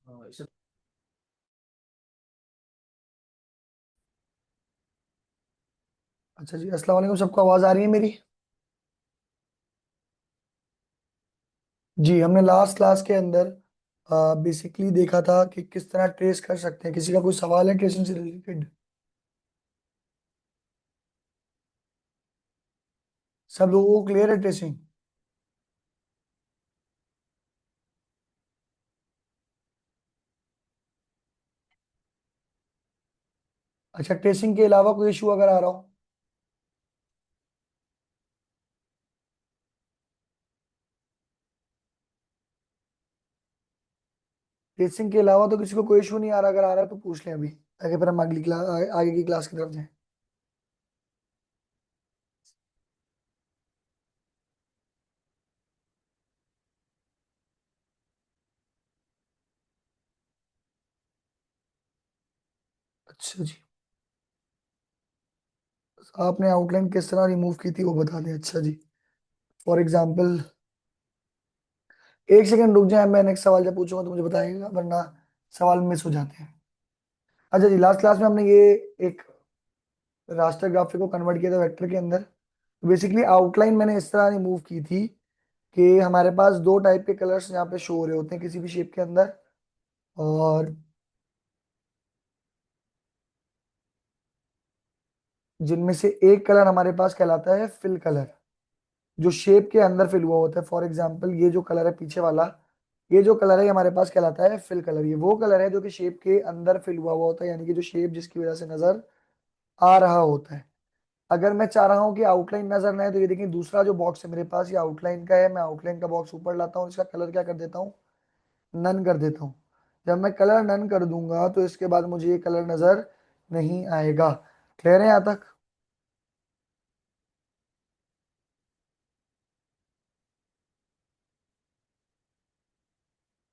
इसे अच्छा जी, अस्सलाम वालेकुम। सबको आवाज़ आ रही है मेरी? जी, हमने लास्ट क्लास के अंदर बेसिकली देखा था कि किस तरह ट्रेस कर सकते हैं। किसी का कोई सवाल है ट्रेसिंग से रिलेटेड? सब लोगों को क्लियर है ट्रेसिंग? अच्छा, ट्रेसिंग के अलावा कोई इशू अगर आ रहा हो? ट्रेसिंग के अलावा तो किसी को कोई इशू नहीं आ रहा। अगर आ रहा है तो पूछ लें अभी, ताकि फिर हम अगली क्लास आगे की क्लास की तरफ जाएं। अच्छा जी, आपने आउटलाइन किस तरह रिमूव की थी वो बता दें। अच्छा जी, फॉर एग्जाम्पल एक सेकंड रुक जाए, मैं नेक्स्ट सवाल जब पूछूंगा तो मुझे बताइएगा, वरना सवाल मिस हो जाते हैं। अच्छा जी, लास्ट क्लास में हमने ये एक रास्टर ग्राफिक को कन्वर्ट किया था वेक्टर के अंदर। बेसिकली आउटलाइन मैंने इस तरह रिमूव की थी कि हमारे पास दो टाइप के कलर्स यहाँ पे शो हो रहे होते हैं किसी भी शेप के अंदर, और जिनमें से एक कलर हमारे पास कहलाता है फिल कलर, जो शेप के अंदर फिल हुआ होता है। फॉर एग्जाम्पल ये जो कलर है पीछे वाला, ये जो कलर है ये हमारे पास कहलाता है फिल कलर। ये वो कलर है जो कि शेप के अंदर फिल हुआ हुआ होता है, यानी कि जो शेप जिसकी वजह से नजर आ रहा होता है। अगर मैं चाह रहा हूँ कि आउटलाइन नजर ना आए, तो ये देखिए दूसरा जो बॉक्स है मेरे पास, ये आउटलाइन का है। मैं आउटलाइन का बॉक्स ऊपर लाता हूँ, इसका कलर क्या कर देता हूँ, नन कर देता हूँ। जब मैं कलर नन कर दूंगा तो इसके बाद मुझे ये कलर नजर नहीं आएगा। क्लियर है यहाँ तक?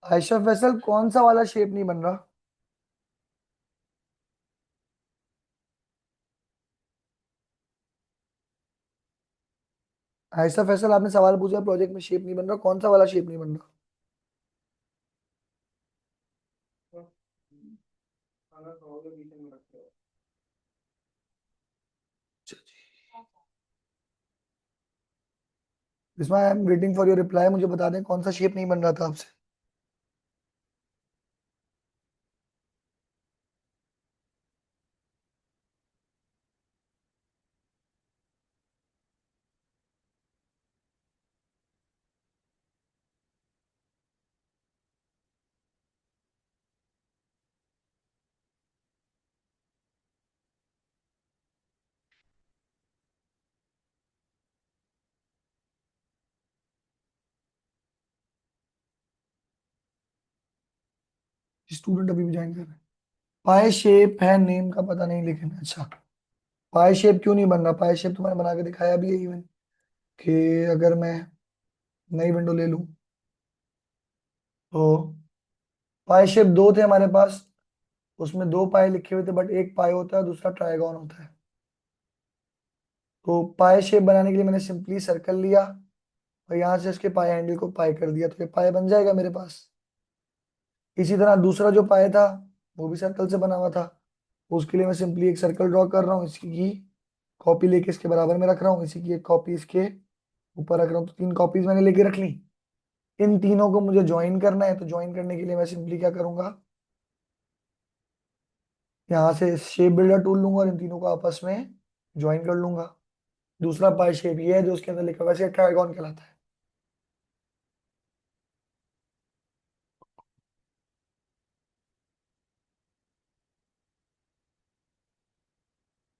आयशा फैसल, कौन सा वाला शेप नहीं बन रहा? आयशा फैसल, आपने सवाल पूछा प्रोजेक्ट में शेप नहीं बन रहा, कौन सा वाला शेप नहीं बन रहा? खाना खाओगे बीच में रखते हो। अच्छा जी, इसमें I am waiting for your reply. मुझे बता दें कौन सा शेप नहीं बन रहा था आपसे। स्टूडेंट अभी भी ज्वाइन कर रहे हैं। पाए शेप है, नेम का पता नहीं, लेकिन अच्छा, पाए शेप क्यों नहीं बन रहा? पाए शेप तो मैंने बना के दिखाया भी है इवन, कि अगर मैं नई विंडो ले लूं तो पाए शेप दो थे हमारे पास, उसमें दो पाए लिखे हुए थे, बट एक पाए होता है दूसरा ट्राइगॉन होता है। तो पाए शेप बनाने के लिए मैंने सिंपली सर्कल लिया और यहाँ से इसके पाए हैंडल को पाए कर दिया, तो ये पाए बन जाएगा मेरे पास। इसी तरह दूसरा जो पाए था वो भी सर्कल से बना हुआ था, उसके लिए मैं सिंपली एक सर्कल ड्रॉ कर रहा हूँ, इसकी कॉपी लेके इसके बराबर में रख रहा हूँ, इसी की एक कॉपी इसके ऊपर रख रहा हूँ। तो तीन कॉपीज मैंने लेके रख ली। इन तीनों को मुझे ज्वाइन करना है, तो ज्वाइन करने के लिए मैं सिंपली क्या करूंगा, यहाँ से शेप बिल्डर टूल लूंगा और इन तीनों को आपस में ज्वाइन कर लूंगा। दूसरा पाई शेप ये है जो उसके अंदर लिखा हुआ है, वैसे ट्राइगॉन कहलाता है।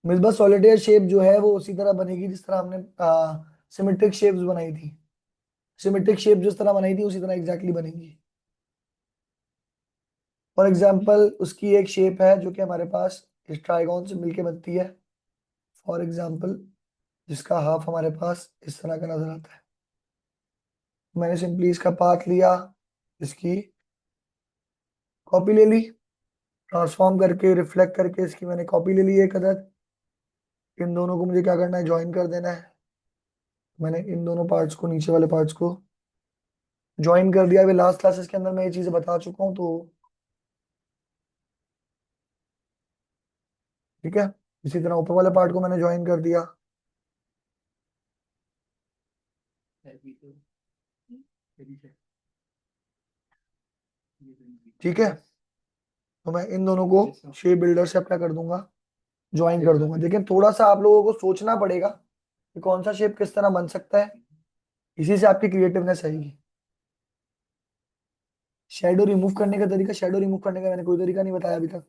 मिसबा सॉलिडेयर शेप जो है वो उसी तरह बनेगी जिस तरह हमने सिमेट्रिक शेप्स बनाई थी। सिमेट्रिक शेप जिस तरह बनाई थी उसी तरह एग्जैक्टली बनेगी। फॉर एग्जाम्पल उसकी एक शेप है जो कि हमारे पास इस ट्राइगॉन से मिलके बनती है, फॉर एग्जाम्पल जिसका हाफ हमारे पास इस तरह का नजर आता है। मैंने सिंपली इसका पाथ लिया, इसकी कॉपी ले ली, ट्रांसफॉर्म करके रिफ्लेक्ट करके इसकी मैंने कॉपी ले ली एक अदद। इन दोनों को मुझे क्या करना है, ज्वाइन कर देना है। मैंने इन दोनों पार्ट्स को, नीचे वाले पार्ट्स को ज्वाइन कर दिया। अभी लास्ट क्लासेस के अंदर मैं ये चीजें बता चुका हूँ, तो ठीक है। इसी तरह ऊपर वाले पार्ट को मैंने ज्वाइन कर दिया। ठीक है, तो मैं इन दोनों को शेप बिल्डर से अपना कर दूंगा, ज्वाइन कर दूंगा। लेकिन थोड़ा सा आप लोगों को सोचना पड़ेगा कि कौन सा शेप किस तरह बन सकता है, इसी से आपकी क्रिएटिवनेस आएगी। शेडो रिमूव करने का तरीका, शेडो रिमूव करने का मैंने कोई तरीका नहीं बताया अभी तक।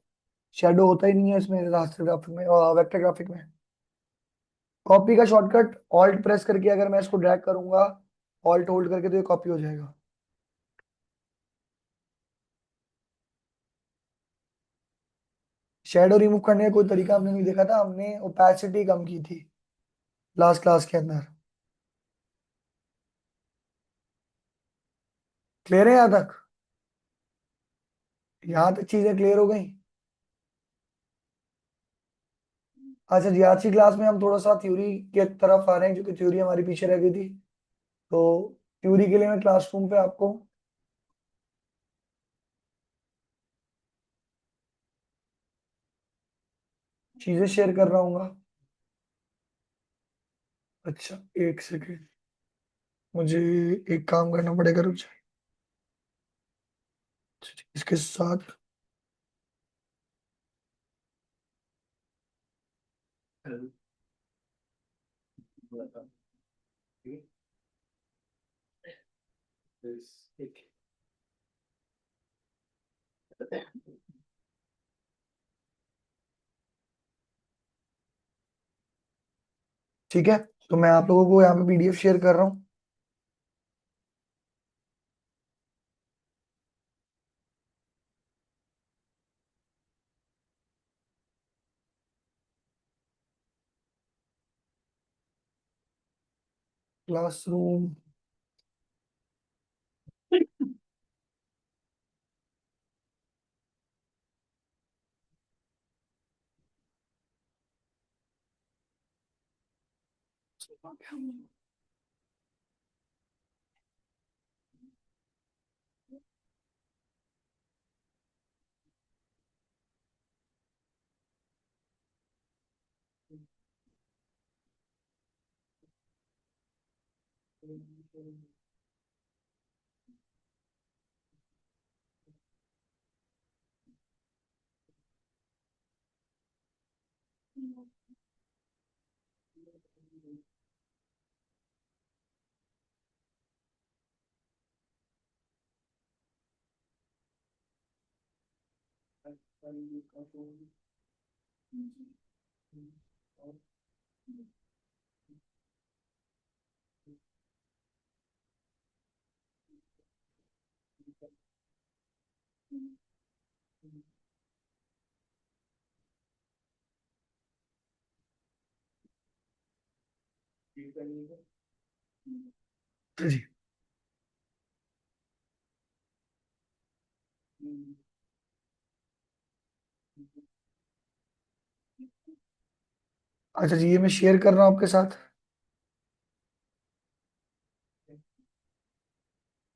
शेडो होता ही नहीं है इसमें, रास्टर ग्राफिक में और वेक्टर ग्राफिक में। कॉपी का शॉर्टकट ऑल्ट प्रेस करके अगर मैं इसको ड्रैग करूंगा, ऑल्ट होल्ड करके, तो ये कॉपी हो जाएगा। शेडो रिमूव करने का कोई तरीका हमने नहीं देखा था, हमने ओपेसिटी कम की थी लास्ट क्लास के अंदर। क्लियर है यहाँ तक? यहाँ तक चीजें क्लियर हो गई? अच्छा जी, आज की क्लास में हम थोड़ा सा थ्योरी के तरफ आ रहे हैं, क्योंकि थ्योरी हमारी पीछे रह गई थी। तो थ्योरी के लिए मैं क्लासरूम पे आपको चीजें शेयर कर रहा हूँ। अच्छा, एक सेकेंड, मुझे एक काम करना पड़ेगा, रुक जाए। इसके साथ ठीक है, तो मैं आप लोगों को यहाँ पे पीडीएफ शेयर कर रहा हूँ। क्लासरूम, जी। अच्छा जी, ये मैं शेयर कर रहा हूँ आपके साथ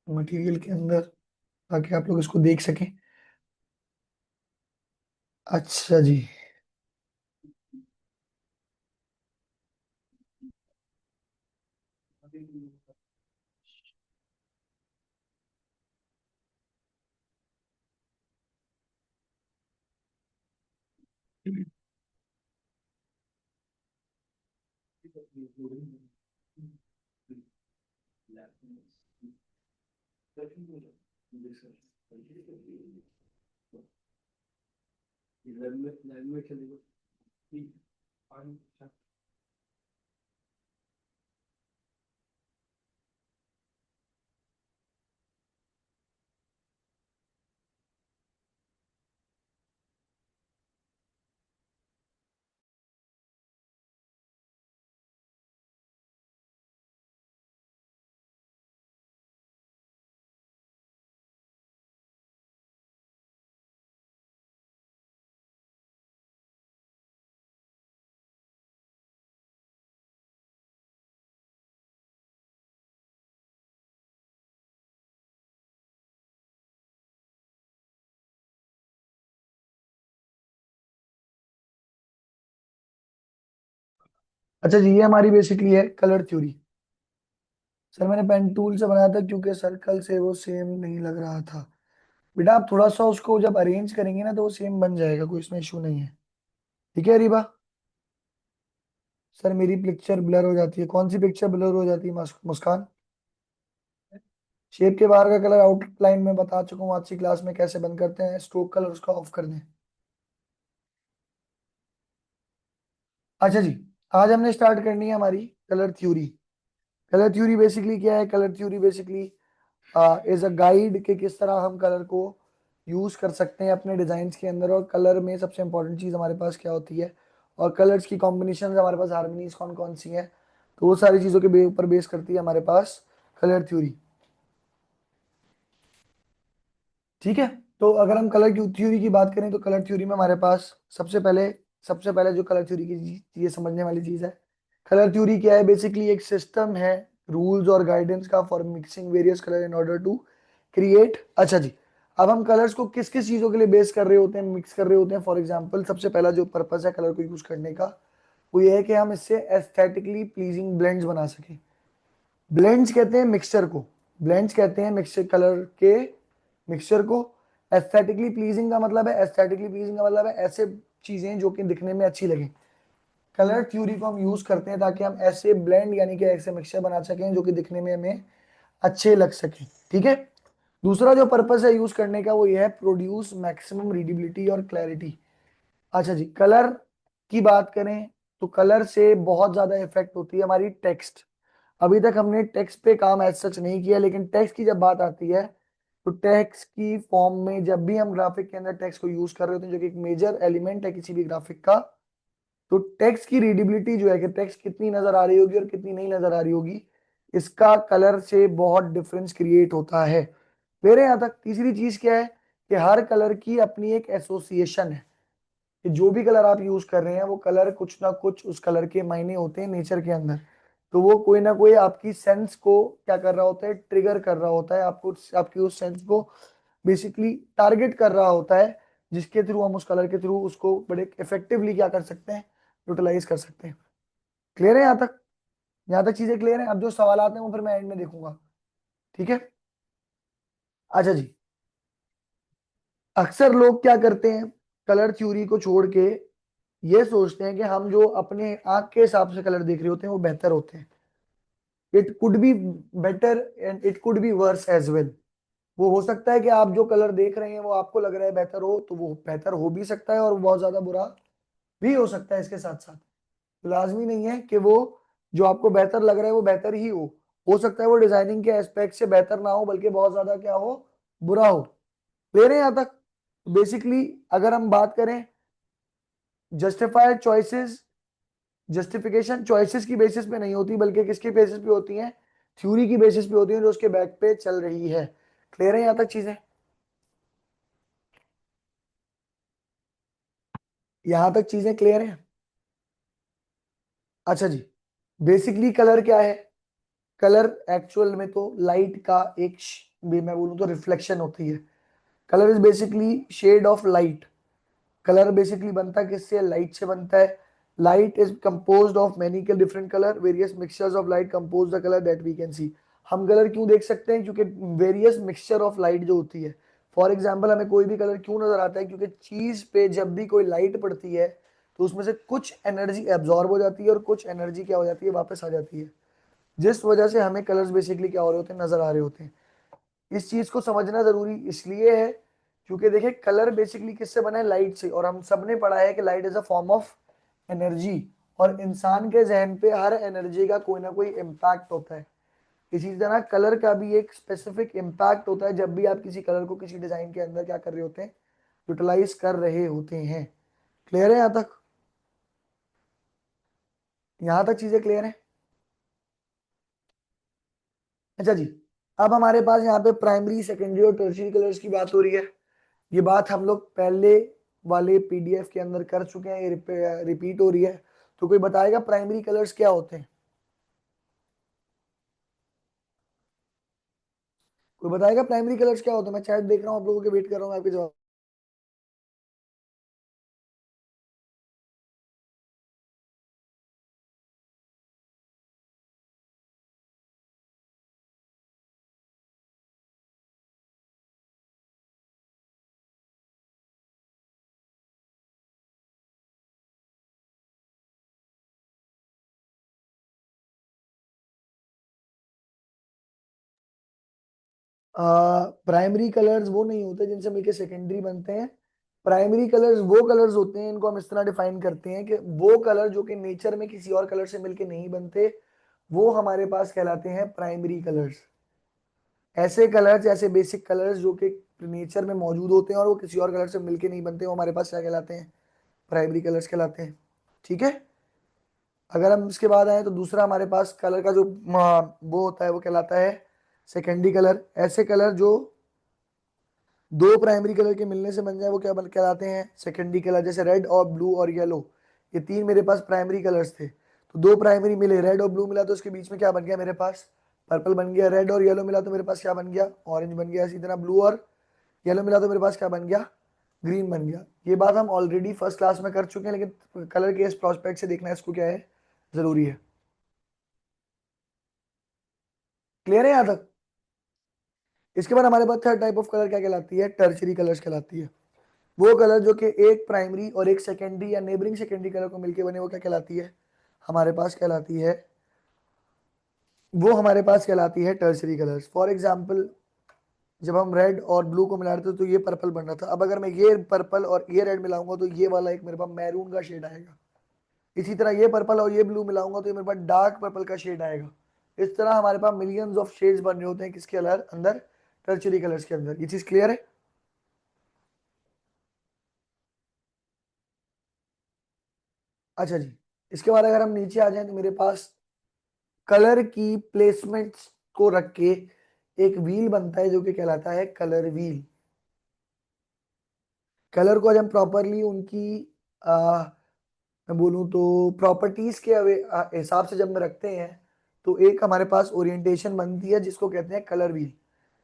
मटेरियल के अंदर, ताकि आप लोग इसको देख सकें। अच्छा जी। अच्छा जी, ये हमारी बेसिकली है कलर थ्योरी। सर मैंने पेन टूल से बनाया था क्योंकि सर्कल से वो सेम नहीं लग रहा था। बेटा आप थोड़ा सा उसको जब अरेंज करेंगे ना तो वो सेम बन जाएगा, कोई इसमें इशू नहीं है। ठीक है रीबा। सर मेरी पिक्चर ब्लर हो जाती है। कौन सी पिक्चर ब्लर हो जाती है मुस्कान? शेप के बाहर का कलर आउटलाइन में बता चुका हूँ आज की क्लास में कैसे बंद करते हैं। स्ट्रोक कलर उसका ऑफ कर दें। अच्छा जी, आज हमने स्टार्ट करनी है हमारी colour theory. Colour theory basically क्या है? Colour theory basically is a guide कि किस तरह हम कलर को यूज कर सकते हैं अपने डिजाइन के अंदर। और कलर में सबसे इंपॉर्टेंट चीज हमारे पास क्या होती है, और कलर्स की कॉम्बिनेशन हमारे पास हार्मनीज कौन कौन सी हैं, तो वो सारी चीजों के ऊपर बेस करती है हमारे पास कलर थ्योरी। ठीक है। तो अगर हम कलर थ्योरी की बात करें तो कलर थ्योरी में हमारे पास सबसे पहले जो कलर थ्योरी की ये समझने वाली चीज है, कलर थ्योरी क्या है? बेसिकली एक सिस्टम है रूल्स और गाइडेंस का for mixing various colour in order to create. अच्छा जी, अब हम कलर्स को किस किस चीजों के लिए बेस कर रहे होते हैं, मिक्स कर रहे होते हैं? फॉर एग्जाम्पल सबसे पहला जो पर्पस है कलर को यूज करने का, वो ये है कि हम इससे एस्थेटिकली प्लीजिंग ब्लेंड्स बना सकें। ब्लेंड्स कहते हैं मिक्सचर को, ब्लेंड्स कहते हैं मिक्सचर, कलर के मिक्सचर को। एस्थेटिकली प्लीजिंग का मतलब है, एस्थेटिकली प्लीजिंग का मतलब है ऐसे चीजें जो कि दिखने में अच्छी लगे। कलर थ्योरी को हम यूज करते हैं ताकि हम ऐसे ब्लेंड यानी कि ऐसे मिक्सचर बना सकें जो कि दिखने में हमें अच्छे लग सके। ठीक है। दूसरा जो पर्पस है यूज करने का वो ये है प्रोड्यूस मैक्सिमम रीडेबिलिटी और क्लैरिटी। अच्छा जी, कलर की बात करें तो कलर से बहुत ज्यादा इफेक्ट होती है हमारी टेक्स्ट। अभी तक हमने टेक्स्ट पे काम एज सच नहीं किया, लेकिन टेक्स्ट की जब बात आती है तो टेक्स्ट की फॉर्म में जब भी हम ग्राफिक के अंदर टेक्स्ट को यूज कर रहे होते हैं जो कि एक मेजर एलिमेंट है किसी भी ग्राफिक का, तो टेक्स्ट की रीडेबिलिटी जो है कि टेक्स्ट कितनी नजर आ रही होगी और कितनी नहीं नजर आ रही होगी, इसका कलर से बहुत डिफरेंस क्रिएट होता है। मेरे यहाँ तक तीसरी चीज क्या है कि हर कलर की अपनी एक एसोसिएशन है, कि जो भी कलर आप यूज कर रहे हैं वो कलर कुछ ना कुछ उस कलर के मायने होते हैं नेचर के अंदर। तो वो कोई ना कोई आपकी सेंस को क्या कर रहा होता है, ट्रिगर कर रहा होता है आपको, आपकी उस सेंस को बेसिकली टारगेट कर रहा होता है, जिसके थ्रू हम उस कलर के थ्रू उसको बड़े इफेक्टिवली क्या कर सकते हैं, यूटिलाइज कर सकते हैं। क्लियर है यहाँ तक? यहाँ तक चीजें क्लियर है? अब जो सवाल आते हैं वो फिर मैं एंड में देखूंगा। ठीक है। अच्छा जी, अक्सर लोग क्या करते हैं, कलर थ्योरी को छोड़ के ये सोचते हैं कि हम जो अपने आंख के हिसाब से कलर देख रहे होते हैं वो बेहतर होते हैं। It could be better and it could be worse as well. वो हो सकता है कि आप जो कलर देख रहे हैं वो आपको लग रहा है बेहतर हो, तो वो बेहतर हो भी सकता है और वो बहुत ज्यादा बुरा भी हो सकता है इसके साथ साथ। तो लाजमी नहीं है कि वो जो आपको बेहतर लग रहा है वो बेहतर ही हो सकता है वो डिजाइनिंग के एस्पेक्ट से बेहतर ना हो बल्कि बहुत ज्यादा क्या हो, बुरा हो। क्लियर है यहाँ तक? बेसिकली अगर हम बात करें जस्टिफाइड चॉइसेस, जस्टिफिकेशन चॉइसेस की बेसिस पे नहीं होती बल्कि किसकी बेसिस पे होती है, थ्योरी की बेसिस पे होती है जो उसके बैक पे चल रही है। क्लियर है यहाँ तक चीजें? यहाँ तक चीजें क्लियर है? अच्छा जी, बेसिकली कलर क्या है? कलर एक्चुअल में तो लाइट का एक भी मैं बोलूँ तो रिफ्लेक्शन होती है। Colour is basically shade of light. Colour basically बनता किससे? लाइट से बनता है। Light is composed of many के different colour, various mixtures of light compose the colour that we can see. हम कलर क्यों देख सकते हैं? क्योंकि वेरियस मिक्सचर ऑफ लाइट जो होती है, फॉर एग्जाम्पल हमें कोई भी कलर क्यों नजर आता है, क्योंकि चीज पे जब भी कोई लाइट पड़ती है तो उसमें से कुछ एनर्जी एब्जॉर्ब हो जाती है और कुछ एनर्जी क्या हो जाती है, वापस आ जाती है, जिस वजह से हमें कलर्स बेसिकली क्या हो रहे होते हैं, नजर आ रहे होते हैं। इस चीज को समझना जरूरी इसलिए है क्योंकि देखिए कलर बेसिकली किससे बना है? लाइट से। और हम सब ने पढ़ा है कि light is a form of energy, और इंसान के जहन पे हर एनर्जी का कोई ना कोई इम्पैक्ट होता है। इसी तरह कलर का भी एक स्पेसिफिक इम्पैक्ट होता है जब भी आप किसी कलर को किसी डिजाइन के अंदर क्या कर रहे होते हैं, यूटिलाइज कर रहे होते हैं। क्लियर है यहाँ तक? यहाँ तक चीजें क्लियर है? अच्छा जी, अब हमारे पास यहाँ पे प्राइमरी सेकेंडरी और टर्शियरी कलर्स की बात हो रही है। ये बात हम लोग पहले वाले पीडीएफ के अंदर कर चुके हैं, ये रिपीट हो रही है। तो कोई बताएगा प्राइमरी कलर्स क्या होते हैं? कोई बताएगा प्राइमरी कलर्स क्या होते हैं? मैं चैट देख रहा हूँ, आप लोगों के वेट कर रहा हूँ आपके जवाब। प्राइमरी कलर्स वो नहीं होते जिनसे मिलके सेकेंडरी बनते हैं। प्राइमरी कलर्स वो कलर्स होते हैं, इनको हम इस तरह डिफाइन करते हैं कि वो कलर जो कि नेचर में किसी और कलर से मिलके नहीं बनते, वो हमारे पास कहलाते हैं प्राइमरी कलर्स। ऐसे कलर्स, ऐसे बेसिक कलर्स जो कि नेचर में मौजूद होते हैं और वो किसी और कलर से मिलके नहीं बनते, वो हमारे पास क्या कहलाते हैं? प्राइमरी कलर्स कहलाते हैं। ठीक है। अगर हम इसके बाद आए तो दूसरा हमारे पास कलर का जो वो होता है वो कहलाता है सेकेंडरी कलर। ऐसे कलर जो दो प्राइमरी कलर के मिलने से बन जाए वो क्या बन कहलाते हैं? Secondary colour. जैसे रेड और ब्लू और येलो, ये तीन मेरे पास प्राइमरी कलर्स थे, तो दो प्राइमरी मिले, रेड और ब्लू मिला तो उसके बीच में क्या बन गया मेरे पास? पर्पल बन गया। रेड और येलो मिला तो मेरे पास क्या बन गया? ऑरेंज बन गया। इसी तरह ब्लू और येलो मिला तो मेरे पास क्या बन गया? ग्रीन बन गया। ये बात हम ऑलरेडी फर्स्ट क्लास में कर चुके हैं, लेकिन कलर के इस प्रोस्पेक्ट से देखना इसको क्या है, जरूरी है। क्लियर है यहाँ तक? इसके बाद हमारे पास थर्ड टाइप ऑफ कलर क्या कहलाती है? टर्शरी कलर्स कहलाती है। वो कलर जो कि एक प्राइमरी और एक सेकेंडरी या नेबरिंग सेकेंडरी कलर को मिलके बने, वो क्या कहलाती है? हमारे पास कहलाती है, वो हमारे पास कहलाती है टर्शरी कलर्स। फॉर एग्जाम्पल, जब हम रेड और ब्लू को मिला रहे थे तो ये पर्पल बन रहा था। अब अगर मैं ये पर्पल और ये रेड मिलाऊंगा तो ये वाला एक मेरे पास मैरून का शेड आएगा। इसी तरह ये पर्पल और ये ब्लू मिलाऊंगा तो ये मेरे पास डार्क पर्पल का शेड आएगा। इस तरह हमारे पास मिलियंस ऑफ शेड्स बन रहे होते हैं किसके अंदर? टर्शरी कलर्स के अंदर। ये चीज क्लियर है? अच्छा जी। इसके बाद अगर हम नीचे आ जाएं तो मेरे पास कलर की प्लेसमेंट्स को रख के एक व्हील बनता है जो कि कहलाता है कलर व्हील। कलर को जब हम प्रॉपरली उनकी आ, मैं बोलूँ तो प्रॉपर्टीज के हिसाब से जब में रखते हैं तो एक हमारे पास ओरिएंटेशन बनती है जिसको कहते हैं कलर व्हील।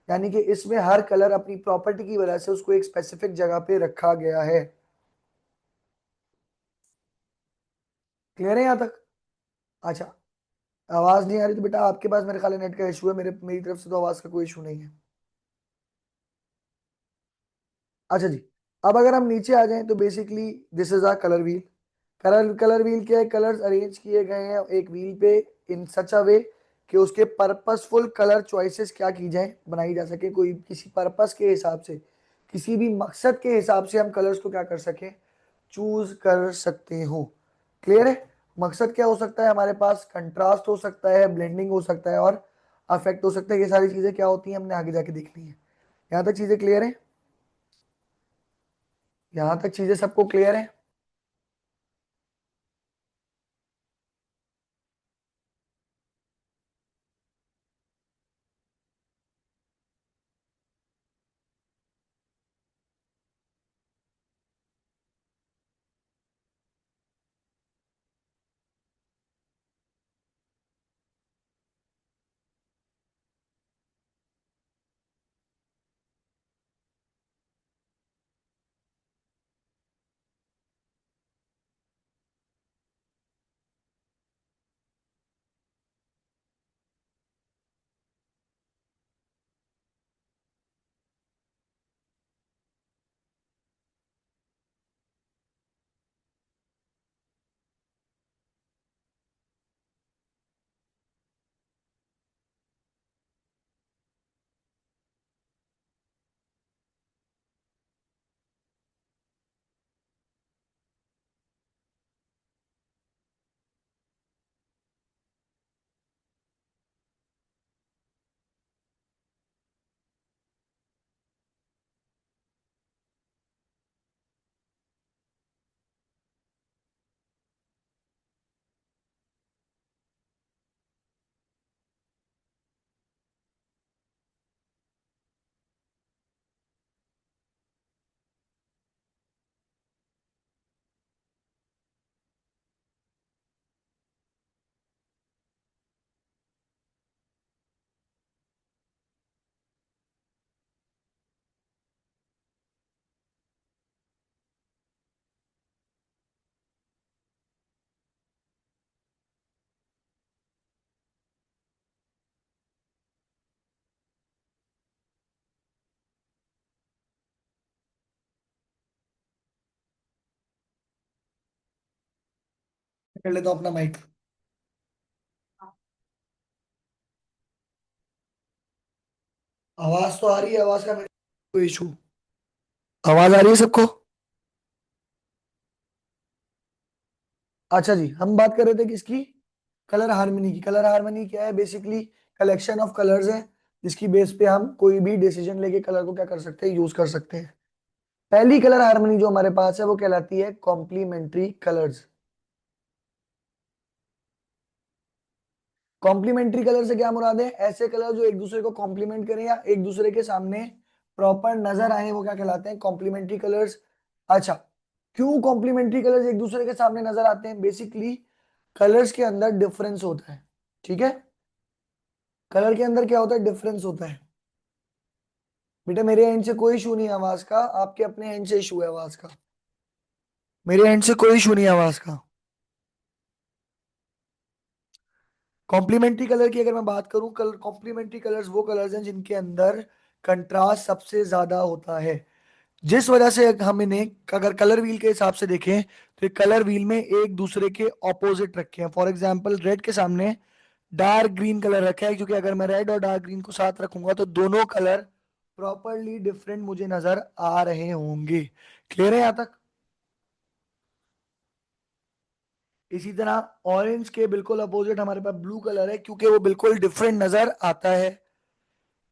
यानी कि इसमें हर कलर अपनी प्रॉपर्टी की वजह से उसको एक स्पेसिफिक जगह पे रखा गया है। क्लियर है यहाँ तक? अच्छा। आवाज नहीं आ रही तो बेटा आपके पास मेरे ख्याल नेट का इशू है, मेरी तरफ से तो आवाज का कोई इशू नहीं है। अच्छा जी। अब अगर हम नीचे आ जाएं तो basically this is a colour wheel. Colour wheel क्या है? कलर्स अरेंज किए गए हैं एक व्हील पे इन सच अ वे कि उसके पर्पसफुल कलर चॉइसेस क्या की जाए, बनाई जा सके। कोई किसी पर्पस के हिसाब से, किसी भी मकसद के हिसाब से हम कलर्स को क्या कर सकें? चूज कर सकते हो। क्लियर है? मकसद क्या हो सकता है हमारे पास? कंट्रास्ट हो सकता है, ब्लेंडिंग हो सकता है और अफेक्ट हो सकता है। ये सारी चीजें क्या होती हैं हमने आगे जाके देखनी है। यहाँ तक चीजें क्लियर है? यहाँ तक चीजें सबको क्लियर है? कर लेता हूँ अपना माइक। आवाज तो आ रही है, आवाज का मेरे कोई इशू। आवाज आ रही है सबको? अच्छा जी, हम बात कर रहे थे किसकी? कलर हार्मनी की। कलर हार्मनी क्या है? बेसिकली कलेक्शन ऑफ कलर्स है जिसकी बेस पे हम कोई भी डिसीजन लेके कलर को क्या कर सकते हैं, यूज कर सकते हैं। पहली कलर हार्मनी जो हमारे पास है वो कहलाती है कॉम्प्लीमेंट्री कलर्स। कॉम्प्लीमेंट्री कलर से क्या मुराद है? ऐसे कलर जो एक दूसरे को कॉम्प्लीमेंट करें या एक दूसरे के सामने प्रॉपर नजर आए, वो क्या कहलाते हैं? Complementary colours. अच्छा, क्यों कॉम्प्लीमेंट्री कलर्स एक दूसरे के सामने नजर आते हैं? बेसिकली कलर्स के अंदर डिफरेंस होता है। ठीक है, कलर के अंदर क्या होता है? डिफरेंस होता है। बेटा मेरे एंड से कोई इशू नहीं है आवाज का, आपके अपने एंड से इशू है आवाज का। मेरे एंड से कोई इशू नहीं है आवाज का। कॉम्प्लीमेंट्री कलर की अगर मैं बात करूं, कलर कॉम्प्लीमेंट्री कलर्स वो कलर्स हैं जिनके अंदर कंट्रास्ट सबसे ज्यादा होता है। जिस वजह से हम इन्हें अगर कलर व्हील के हिसाब से देखें तो ये कलर व्हील में एक दूसरे के ऑपोजिट रखे हैं। फॉर एग्जांपल रेड के सामने डार्क ग्रीन कलर रखा है, क्योंकि अगर मैं रेड और डार्क ग्रीन को साथ रखूंगा तो दोनों कलर प्रॉपरली डिफरेंट मुझे नजर आ रहे होंगे। क्लियर है यहां तक? इसी तरह ऑरेंज के बिल्कुल अपोजिट हमारे पास ब्लू कलर है, क्योंकि वो बिल्कुल डिफरेंट नजर आता है।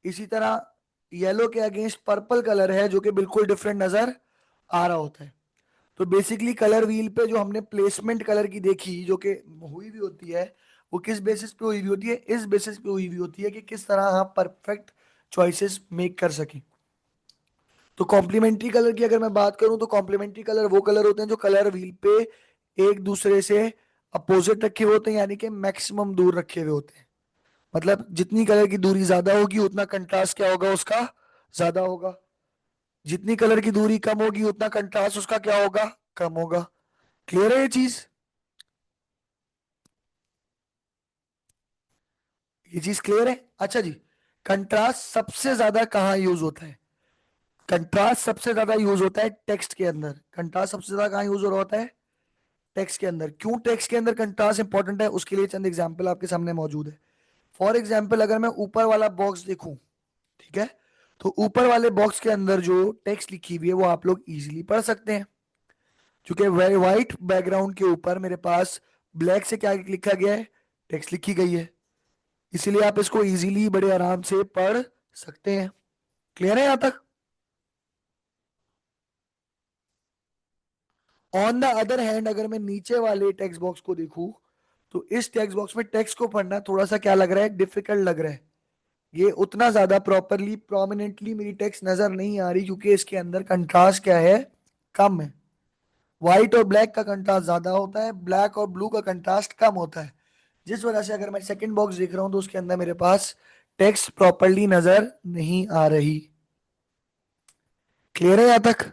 इसी तरह येलो के अगेंस्ट पर्पल कलर है जो कि बिल्कुल डिफरेंट नजर आ रहा होता है। तो बेसिकली कलर व्हील पे जो हमने प्लेसमेंट कलर की देखी जो कि हुई भी होती है, वो किस बेसिस पे हुई भी होती है? इस बेसिस पे हुई भी होती है कि किस तरह आप परफेक्ट चॉइसेस मेक कर सकें। तो कॉम्प्लीमेंट्री कलर की अगर मैं बात करूं तो कॉम्प्लीमेंट्री कलर वो कलर होते हैं जो कलर व्हील पे एक दूसरे से अपोजिट रखे हुए होते हैं, यानी कि मैक्सिमम दूर रखे हुए होते हैं। मतलब जितनी कलर की दूरी ज्यादा होगी उतना कंट्रास्ट क्या होगा उसका? ज्यादा होगा। जितनी कलर की दूरी कम होगी उतना कंट्रास्ट उसका क्या होगा? कम होगा। क्लियर है ये चीज? ये चीज क्लियर है? अच्छा जी, कंट्रास्ट सबसे ज्यादा कहाँ यूज होता है? कंट्रास्ट सबसे ज्यादा यूज होता है टेक्स्ट के अंदर। कंट्रास्ट सबसे ज्यादा कहाँ यूज हो रहा होता है? टेक्स्ट के अंदर। क्यों टेक्स्ट के अंदर कंट्रास्ट इंपॉर्टेंट है, उसके लिए चंद एग्जांपल आपके सामने मौजूद है। फॉर एग्जांपल अगर मैं ऊपर वाला बॉक्स देखूं, ठीक है, तो ऊपर वाले बॉक्स के अंदर जो टेक्स्ट लिखी हुई है वो आप लोग इजीली पढ़ सकते हैं, क्योंकि व्हाइट बैकग्राउंड के ऊपर मेरे पास ब्लैक से क्या लिखा गया है? टेक्स्ट लिखी गई है। इसीलिए आप इसको इजीली बड़े आराम से पढ़ सकते हैं। क्लियर है यहां तक? ऑन द अदर हैंड अगर मैं नीचे वाले टेक्स्ट बॉक्स को देखूं तो इस टेक्स्ट बॉक्स में टेक्स्ट को पढ़ना थोड़ा सा क्या लग रहा है? डिफिकल्ट लग रहा है। ये उतना ज्यादा प्रॉपरली प्रोमिनेंटली मेरी टेक्स्ट नजर नहीं आ रही, क्योंकि इसके अंदर कंट्रास्ट क्या है? कम है। व्हाइट और ब्लैक का कंट्रास्ट ज्यादा होता है, ब्लैक और ब्लू का कंट्रास्ट कम होता है। जिस वजह से अगर मैं सेकंड बॉक्स देख रहा हूं तो उसके अंदर मेरे पास टेक्स्ट प्रॉपरली नजर नहीं आ रही। क्लियर है यहां तक?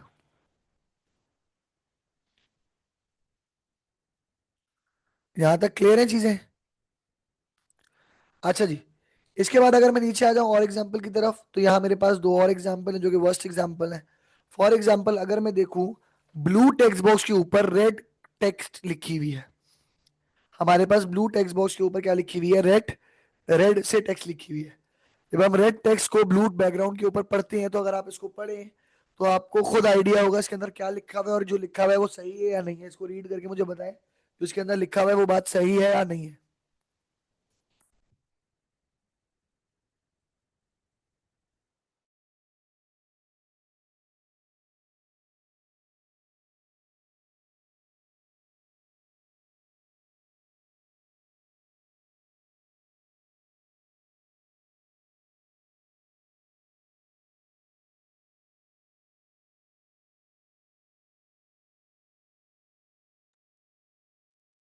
यहां तक क्लियर है चीजें? अच्छा जी, इसके बाद अगर मैं नीचे आ जाऊं और एग्जाम्पल की तरफ तो यहाँ मेरे पास दो और एग्जाम्पल है जो कि वर्स्ट एग्जाम्पल है। फॉर एग्जाम्पल अगर मैं देखूं, ब्लू टेक्स्ट बॉक्स के ऊपर रेड टेक्स्ट लिखी हुई है। हमारे पास ब्लू टेक्स्ट बॉक्स के ऊपर क्या लिखी हुई है? रेड। रेड से टेक्स्ट लिखी हुई है। जब हम रेड टेक्स्ट को ब्लू बैकग्राउंड के ऊपर पढ़ते हैं तो अगर आप इसको पढ़ें तो आपको खुद आइडिया होगा इसके अंदर क्या लिखा हुआ है, और जो लिखा हुआ है वो सही है या नहीं है। इसको रीड करके मुझे बताएं तो इसके अंदर लिखा हुआ है वो बात सही है या नहीं है।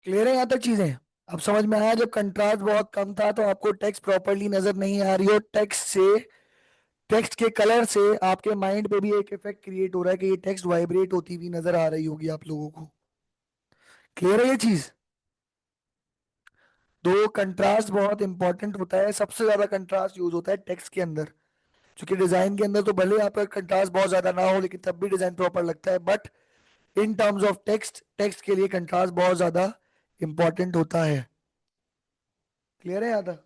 क्लियर है यहाँ तक चीजें? अब समझ में आया, जब कंट्रास्ट बहुत कम था तो आपको टेक्स्ट प्रॉपरली नजर नहीं आ रही हो, टेक्स्ट से टेक्स्ट के कलर से आपके माइंड पे भी एक इफेक्ट क्रिएट हो रहा है कि ये टेक्स्ट वाइब्रेट होती हुई नजर आ रही होगी आप लोगों को। क्लियर है ये चीज? तो कंट्रास्ट बहुत इंपॉर्टेंट होता है, सबसे ज्यादा कंट्रास्ट यूज होता है टेक्स्ट के अंदर। क्योंकि डिजाइन के अंदर तो भले आपका कंट्रास्ट बहुत ज्यादा ना हो लेकिन तब भी डिजाइन प्रॉपर लगता है, but in terms of text, text के लिए कंट्रास्ट बहुत ज्यादा इंपॉर्टेंट होता है। क्लियर है यहाँ तक?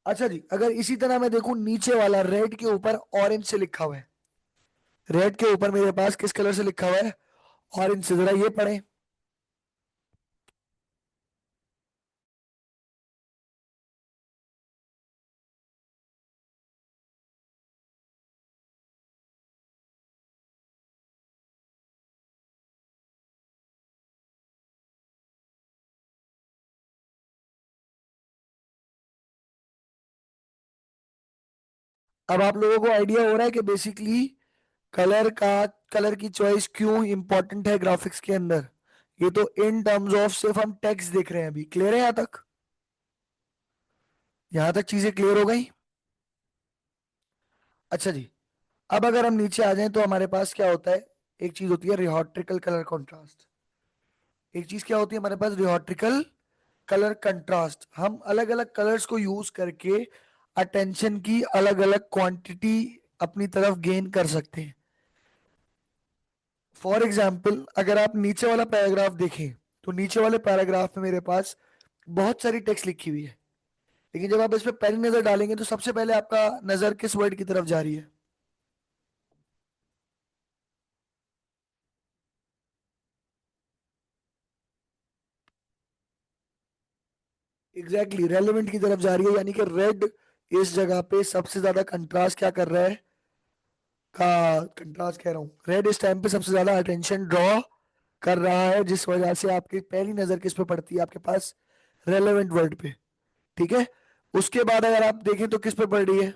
अच्छा जी, अगर इसी तरह मैं देखूं नीचे वाला रेड के ऊपर ऑरेंज से लिखा हुआ है, रेड के ऊपर मेरे पास किस कलर से लिखा हुआ है, ऑरेंज से, जरा ये पढ़ें। अब आप लोगों को आइडिया हो रहा है कि बेसिकली कलर का, कलर की चॉइस क्यों इंपॉर्टेंट है ग्राफिक्स के अंदर। ये तो इन टर्म्स ऑफ सिर्फ हम टेक्स्ट देख रहे हैं, अभी क्लियर है यहां तक? यहां तक चीजें क्लियर हो गई? अच्छा जी, अब अगर हम नीचे आ जाएं तो हमारे पास क्या होता है, एक चीज होती है रिहोट्रिकल कलर कंट्रास्ट, एक चीज क्या होती है हमारे पास, रिहोट्रिकल कलर कंट्रास्ट। हम अलग अलग कलर्स को यूज करके अटेंशन की अलग अलग क्वांटिटी अपनी तरफ गेन कर सकते हैं। फॉर एग्जाम्पल अगर आप नीचे वाला पैराग्राफ देखें, तो नीचे वाले पैराग्राफ में मेरे पास बहुत सारी टेक्स्ट लिखी हुई है, लेकिन जब आप इस पे पहली नजर डालेंगे तो सबसे पहले आपका नजर किस वर्ड की तरफ जा रही है? एग्जैक्टली रेलेवेंट की तरफ जा रही है, यानी कि रेड इस जगह पे सबसे ज्यादा कंट्रास्ट क्या कर रहा है, का कंट्रास्ट कह रहा हूँ, रेड इस टाइम पे सबसे ज्यादा अटेंशन ड्रॉ कर रहा है, जिस वजह से आपकी पहली नजर किस पे पड़ती है, आपके पास रेलेवेंट वर्ड पे। ठीक है, उसके बाद अगर आप देखें तो किस पे पड़ रही है?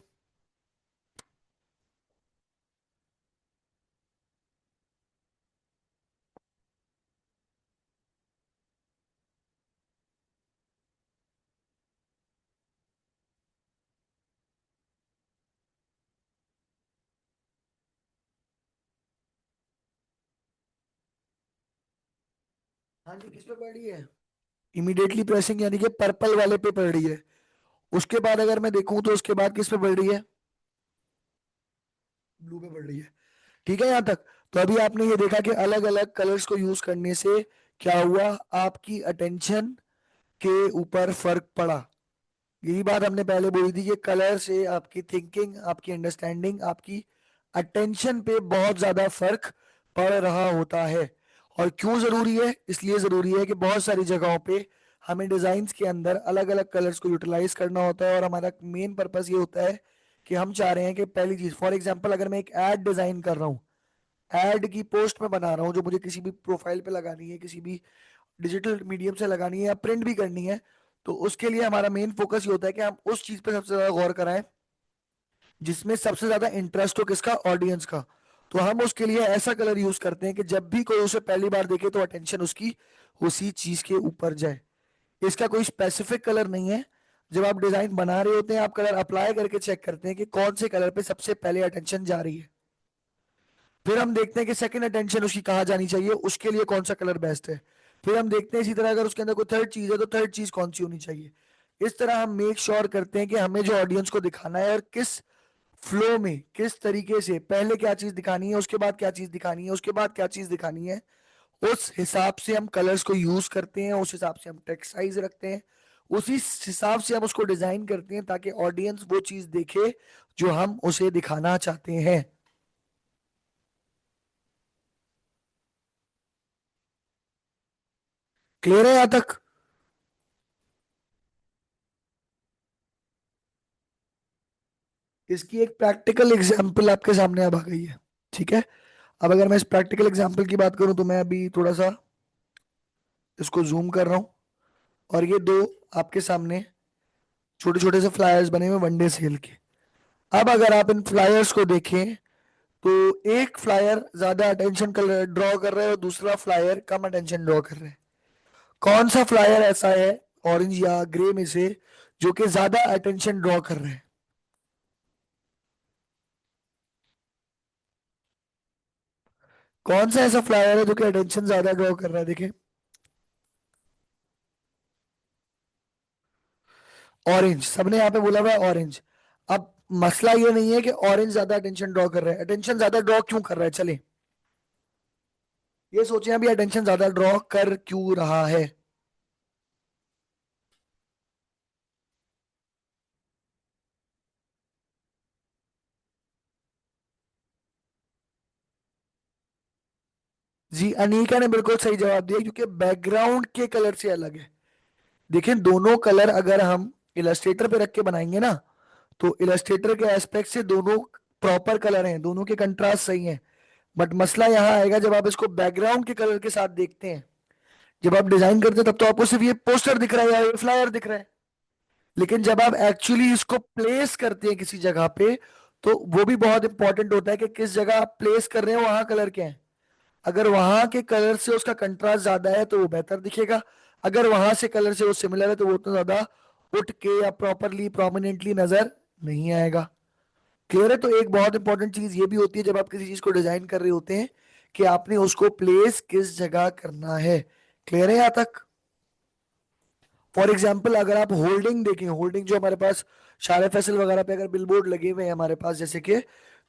हाँ जी, किस पे पड़ रही है? इमीडिएटली प्रेसिंग, यानी कि पर्पल वाले पे पड़ रही है। उसके बाद अगर मैं देखूं तो उसके बाद किस पे पड़ रही है? ब्लू पे पड़ रही है। ठीक है यहां तक? तो अभी आपने ये देखा कि अलग अलग कलर्स को यूज करने से क्या हुआ, आपकी अटेंशन के ऊपर फर्क पड़ा। यही बात हमने पहले बोली थी कि कलर से आपकी थिंकिंग, आपकी अंडरस्टैंडिंग, आपकी अटेंशन पे बहुत ज्यादा फर्क पड़ रहा होता है। और क्यों जरूरी है? इसलिए जरूरी है कि बहुत सारी जगहों पे हमें डिजाइन्स के अंदर अलग अलग कलर्स को यूटिलाइज करना होता है, और हमारा मेन पर्पस ये होता है कि हम चाह रहे हैं कि पहली चीज, फॉर एग्जाम्पल अगर मैं एक एड डिजाइन कर रहा हूँ, एड की पोस्ट में बना रहा हूँ जो मुझे किसी भी प्रोफाइल पे लगानी है, किसी भी डिजिटल मीडियम से लगानी है या प्रिंट भी करनी है, तो उसके लिए हमारा मेन फोकस ये होता है कि हम उस चीज पे सबसे ज्यादा गौर कराएं जिसमें सबसे ज्यादा इंटरेस्ट हो किसका, ऑडियंस का। तो हम उसके लिए ऐसा कलर यूज करते हैं कि जब भी कोई उसे पहली बार देखे तो अटेंशन उसकी उसी चीज के ऊपर जाए। इसका कोई स्पेसिफिक कलर नहीं है। जब आप डिजाइन बना रहे होते हैं आप कलर अप्लाई करके चेक करते हैं कि कौन से कलर पे सबसे पहले अटेंशन जा रही है, फिर हम देखते हैं कि सेकंड अटेंशन उसकी कहाँ जानी चाहिए, उसके लिए कौन सा कलर बेस्ट है। फिर हम देखते हैं इसी तरह अगर उसके अंदर कोई थर्ड चीज है तो थर्ड चीज कौन सी होनी चाहिए। इस तरह हम मेक श्योर करते हैं कि हमें जो ऑडियंस को दिखाना है और किस फ्लो में, किस तरीके से पहले क्या चीज दिखानी है, उसके बाद क्या चीज दिखानी है, उसके बाद क्या चीज दिखानी है, उस हिसाब से हम कलर्स को यूज करते हैं, उस हिसाब से हम टेक्स्ट साइज रखते हैं, उसी हिसाब से हम उसको डिजाइन करते हैं ताकि ऑडियंस वो चीज देखे जो हम उसे दिखाना चाहते हैं। क्लियर है यहां तक? इसकी एक प्रैक्टिकल एग्जांपल आपके सामने अब आ गई है। ठीक है, अब अगर मैं इस प्रैक्टिकल एग्जांपल की बात करूं तो मैं अभी थोड़ा सा इसको जूम कर रहा हूं, और ये दो आपके सामने छोटे छोटे से फ्लायर्स बने हुए वनडे सेल के। अब अगर आप इन फ्लायर्स को देखें तो एक फ्लायर ज्यादा अटेंशन ड्रॉ कर रहा है और दूसरा फ्लायर कम अटेंशन ड्रॉ कर रहा है। कौन सा फ्लायर ऐसा है ऑरेंज या ग्रे में से जो कि ज्यादा अटेंशन ड्रॉ कर रहा है? कौन सा ऐसा फ्लायर है जो कि अटेंशन ज्यादा ड्रॉ कर रहा है? देखिए, ऑरेंज, सबने यहाँ पे बोला हुआ है ऑरेंज। अब मसला ये नहीं है कि ऑरेंज ज्यादा अटेंशन ड्रॉ कर रहा है, अटेंशन ज्यादा ड्रॉ क्यों कर रहा है, चले ये सोचे अभी अटेंशन ज्यादा ड्रॉ कर क्यों रहा है। जी, अनीका ने बिल्कुल सही जवाब दिया, क्योंकि बैकग्राउंड के कलर से अलग है। देखिए, दोनों कलर अगर हम इलस्ट्रेटर पे रख के बनाएंगे ना, तो इलस्ट्रेटर के एस्पेक्ट से दोनों प्रॉपर कलर हैं, दोनों के कंट्रास्ट सही हैं। बट मसला यहाँ आएगा जब आप इसको बैकग्राउंड के कलर के साथ देखते हैं। जब आप डिजाइन करते हैं तब तो आपको सिर्फ ये पोस्टर दिख रहा है या ये फ्लायर दिख रहा है। लेकिन जब आप एक्चुअली इसको प्लेस करते हैं किसी जगह पे, तो वो भी बहुत इंपॉर्टेंट होता है कि किस जगह आप प्लेस कर रहे हैं वहां कलर क्या है। अगर वहां के कलर से उसका कंट्रास्ट ज्यादा है तो वो बेहतर दिखेगा। अगर वहां से कलर से वो सिमिलर है तो वो उतना ज्यादा उठ के या प्रॉपरली प्रोमिनेंटली नजर नहीं आएगा। क्लियर है? तो एक बहुत इंपॉर्टेंट चीज ये भी होती है जब आप किसी चीज को डिजाइन कर रहे होते हैं, कि आपने उसको प्लेस किस जगह करना है। क्लियर है यहां तक? फॉर एग्जाम्पल, अगर आप होल्डिंग देखें, होल्डिंग जो हमारे पास शारे फैसल वगैरह पे अगर बिलबोर्ड लगे हुए हैं हमारे पास जैसे कि,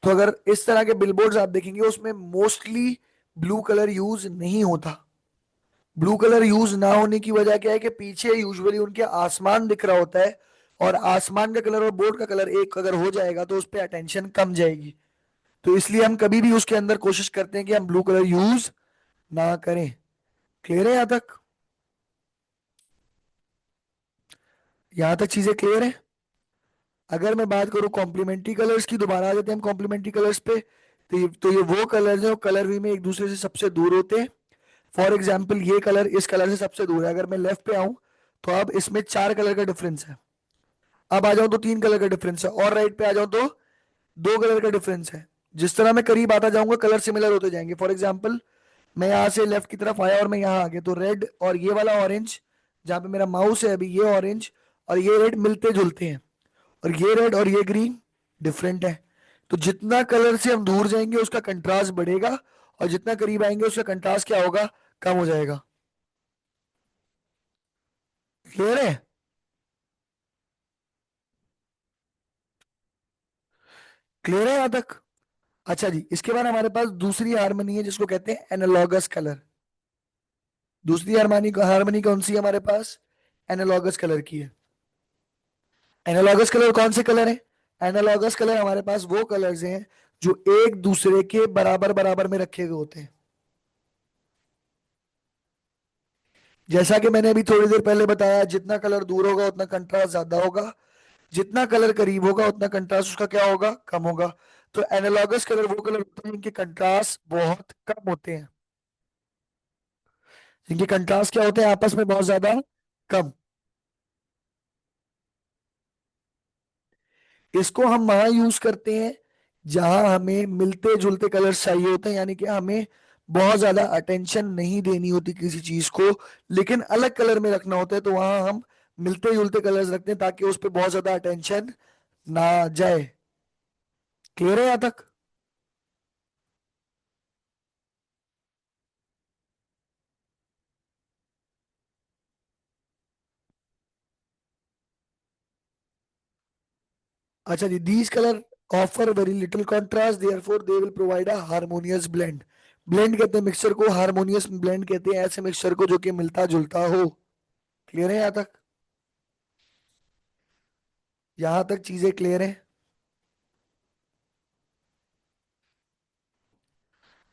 तो अगर इस तरह के बिलबोर्ड्स आप देखेंगे उसमें मोस्टली ब्लू कलर यूज नहीं होता। ब्लू कलर यूज ना होने की वजह क्या है कि पीछे यूजुअली उनके आसमान दिख रहा होता है, और आसमान का कलर और बोर्ड का कलर एक अगर हो जाएगा तो उस पर अटेंशन कम जाएगी। तो इसलिए हम कभी भी उसके अंदर कोशिश करते हैं कि हम ब्लू कलर यूज ना करें। क्लियर है यहां तक? यहां तक चीजें क्लियर है? अगर मैं बात करूं कॉम्प्लीमेंट्री कलर्स की, दोबारा आ जाते हैं हम कॉम्प्लीमेंट्री कलर्स पे। तो ये वो कलर्स हैं, कलर वी में एक दूसरे से सबसे दूर होते हैं। फॉर एग्जाम्पल, ये कलर इस कलर से सबसे दूर है। अगर मैं लेफ्ट पे आऊं तो अब इसमें 4 कलर का डिफरेंस है। अब आ जाऊं तो 3 कलर का डिफरेंस है, और राइट पे आ जाऊं तो 2 कलर का डिफरेंस है। जिस तरह मैं करीब आता जाऊंगा कलर सिमिलर होते जाएंगे। फॉर एग्जाम्पल, मैं यहाँ से लेफ्ट की तरफ आया और मैं यहाँ आ गया, तो रेड और ये वाला ऑरेंज, जहाँ पे मेरा माउस है अभी, ये ऑरेंज और ये रेड मिलते जुलते हैं, और ये रेड और ये ग्रीन डिफरेंट है। तो जितना कलर से हम दूर जाएंगे उसका कंट्रास्ट बढ़ेगा, और जितना करीब आएंगे उसका कंट्रास्ट क्या होगा? कम हो जाएगा। क्लियर है? क्लियर है यहां तक? अच्छा जी, इसके बाद हमारे पास दूसरी हारमोनी है जिसको कहते हैं एनालॉगस कलर। दूसरी हारमोनी हारमोनी कौन सी है हमारे पास? एनालॉगस कलर की है। एनालॉगस कलर कौन से कलर है? एनालॉगस कलर हमारे पास वो कलर्स हैं जो एक दूसरे के बराबर बराबर में रखे हुए होते हैं। जैसा कि मैंने अभी थोड़ी देर पहले बताया, जितना कलर दूर होगा उतना कंट्रास्ट ज्यादा होगा, जितना कलर करीब होगा उतना कंट्रास्ट उसका क्या होगा? कम होगा। तो एनालॉगस कलर वो कलर होते हैं जिनके कंट्रास्ट बहुत कम होते हैं। जिनके कंट्रास्ट क्या होते हैं? आपस में बहुत ज्यादा कम। इसको हम वहां यूज करते हैं जहां हमें मिलते जुलते कलर्स चाहिए होते हैं, यानी कि हमें बहुत ज्यादा अटेंशन नहीं देनी होती किसी चीज को, लेकिन अलग कलर में रखना होता है, तो वहां हम मिलते जुलते कलर्स रखते हैं ताकि उस पर बहुत ज्यादा अटेंशन ना जाए। क्लियर है यहां तक? अच्छा जी, these colour offer very little contrast, therefore they will provide a harmonious blend. Blend कहते हैं मिक्सचर को, हार्मोनियस ब्लेंड कहते हैं ऐसे मिक्सचर को जो कि मिलता जुलता हो। क्लियर है यहां तक? यहां तक चीजें क्लियर है?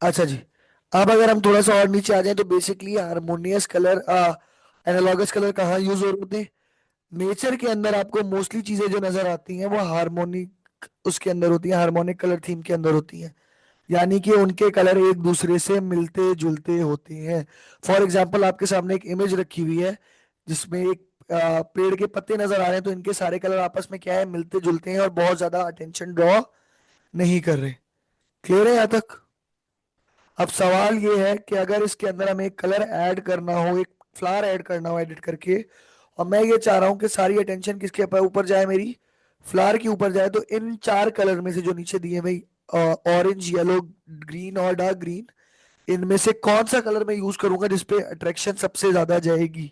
अच्छा जी, अब अगर हम थोड़ा सा और नीचे आ जाए तो basically harmonious colour, analogous colour कहाँ यूज हो रहे होते हैं? नेचर के अंदर आपको मोस्टली चीजें जो नजर आती हैं वो हार्मोनिक उसके अंदर होती हैं, हार्मोनिक कलर थीम के अंदर होती हैं। यानी कि उनके कलर एक दूसरे से मिलते जुलते होते हैं। फॉर एग्जाम्पल, आपके सामने एक इमेज रखी हुई है जिसमें एक पेड़ के पत्ते नजर आ रहे हैं, तो इनके सारे कलर आपस में क्या है? मिलते जुलते हैं और बहुत ज्यादा अटेंशन ड्रॉ नहीं कर रहे। क्लियर है यहाँ तक? अब सवाल ये है कि अगर इसके अंदर हमें एक कलर ऐड करना हो, एक फ्लावर ऐड करना हो एडिट करके, और मैं ये चाह रहा हूँ कि सारी अटेंशन किसके ऊपर जाए? मेरी फ्लावर के ऊपर जाए, तो इन 4 कलर में से जो नीचे दिए भाई, ऑरेंज, येलो, ग्रीन और डार्क ग्रीन, इनमें से कौन सा कलर मैं यूज करूंगा जिसपे अट्रैक्शन सबसे ज्यादा जाएगी?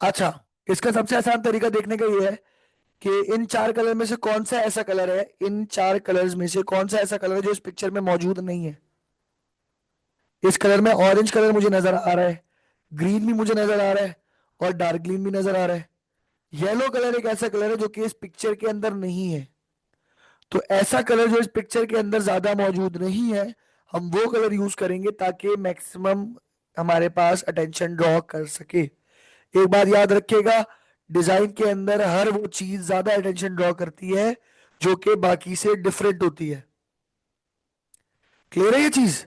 अच्छा, इसका सबसे आसान तरीका देखने का ये है कि इन चार कलर में से कौन सा ऐसा कलर है, इन चार कलर्स में से कौन सा ऐसा कलर है जो इस पिक्चर में मौजूद नहीं है। इस कलर में ऑरेंज कलर मुझे नजर आ रहा है, ग्रीन भी मुझे नजर आ रहा है, और डार्क ग्रीन भी नजर आ रहा है। येलो कलर एक ऐसा कलर है जो कि इस पिक्चर के अंदर नहीं है। तो ऐसा कलर जो इस पिक्चर के अंदर ज्यादा मौजूद नहीं है, हम वो कलर यूज करेंगे ताकि मैक्सिमम हमारे पास अटेंशन ड्रॉ कर सके। एक बात याद रखिएगा, डिजाइन के अंदर हर वो चीज ज्यादा अटेंशन ड्रॉ करती है जो कि बाकी से डिफरेंट होती है। क्लियर है ये चीज?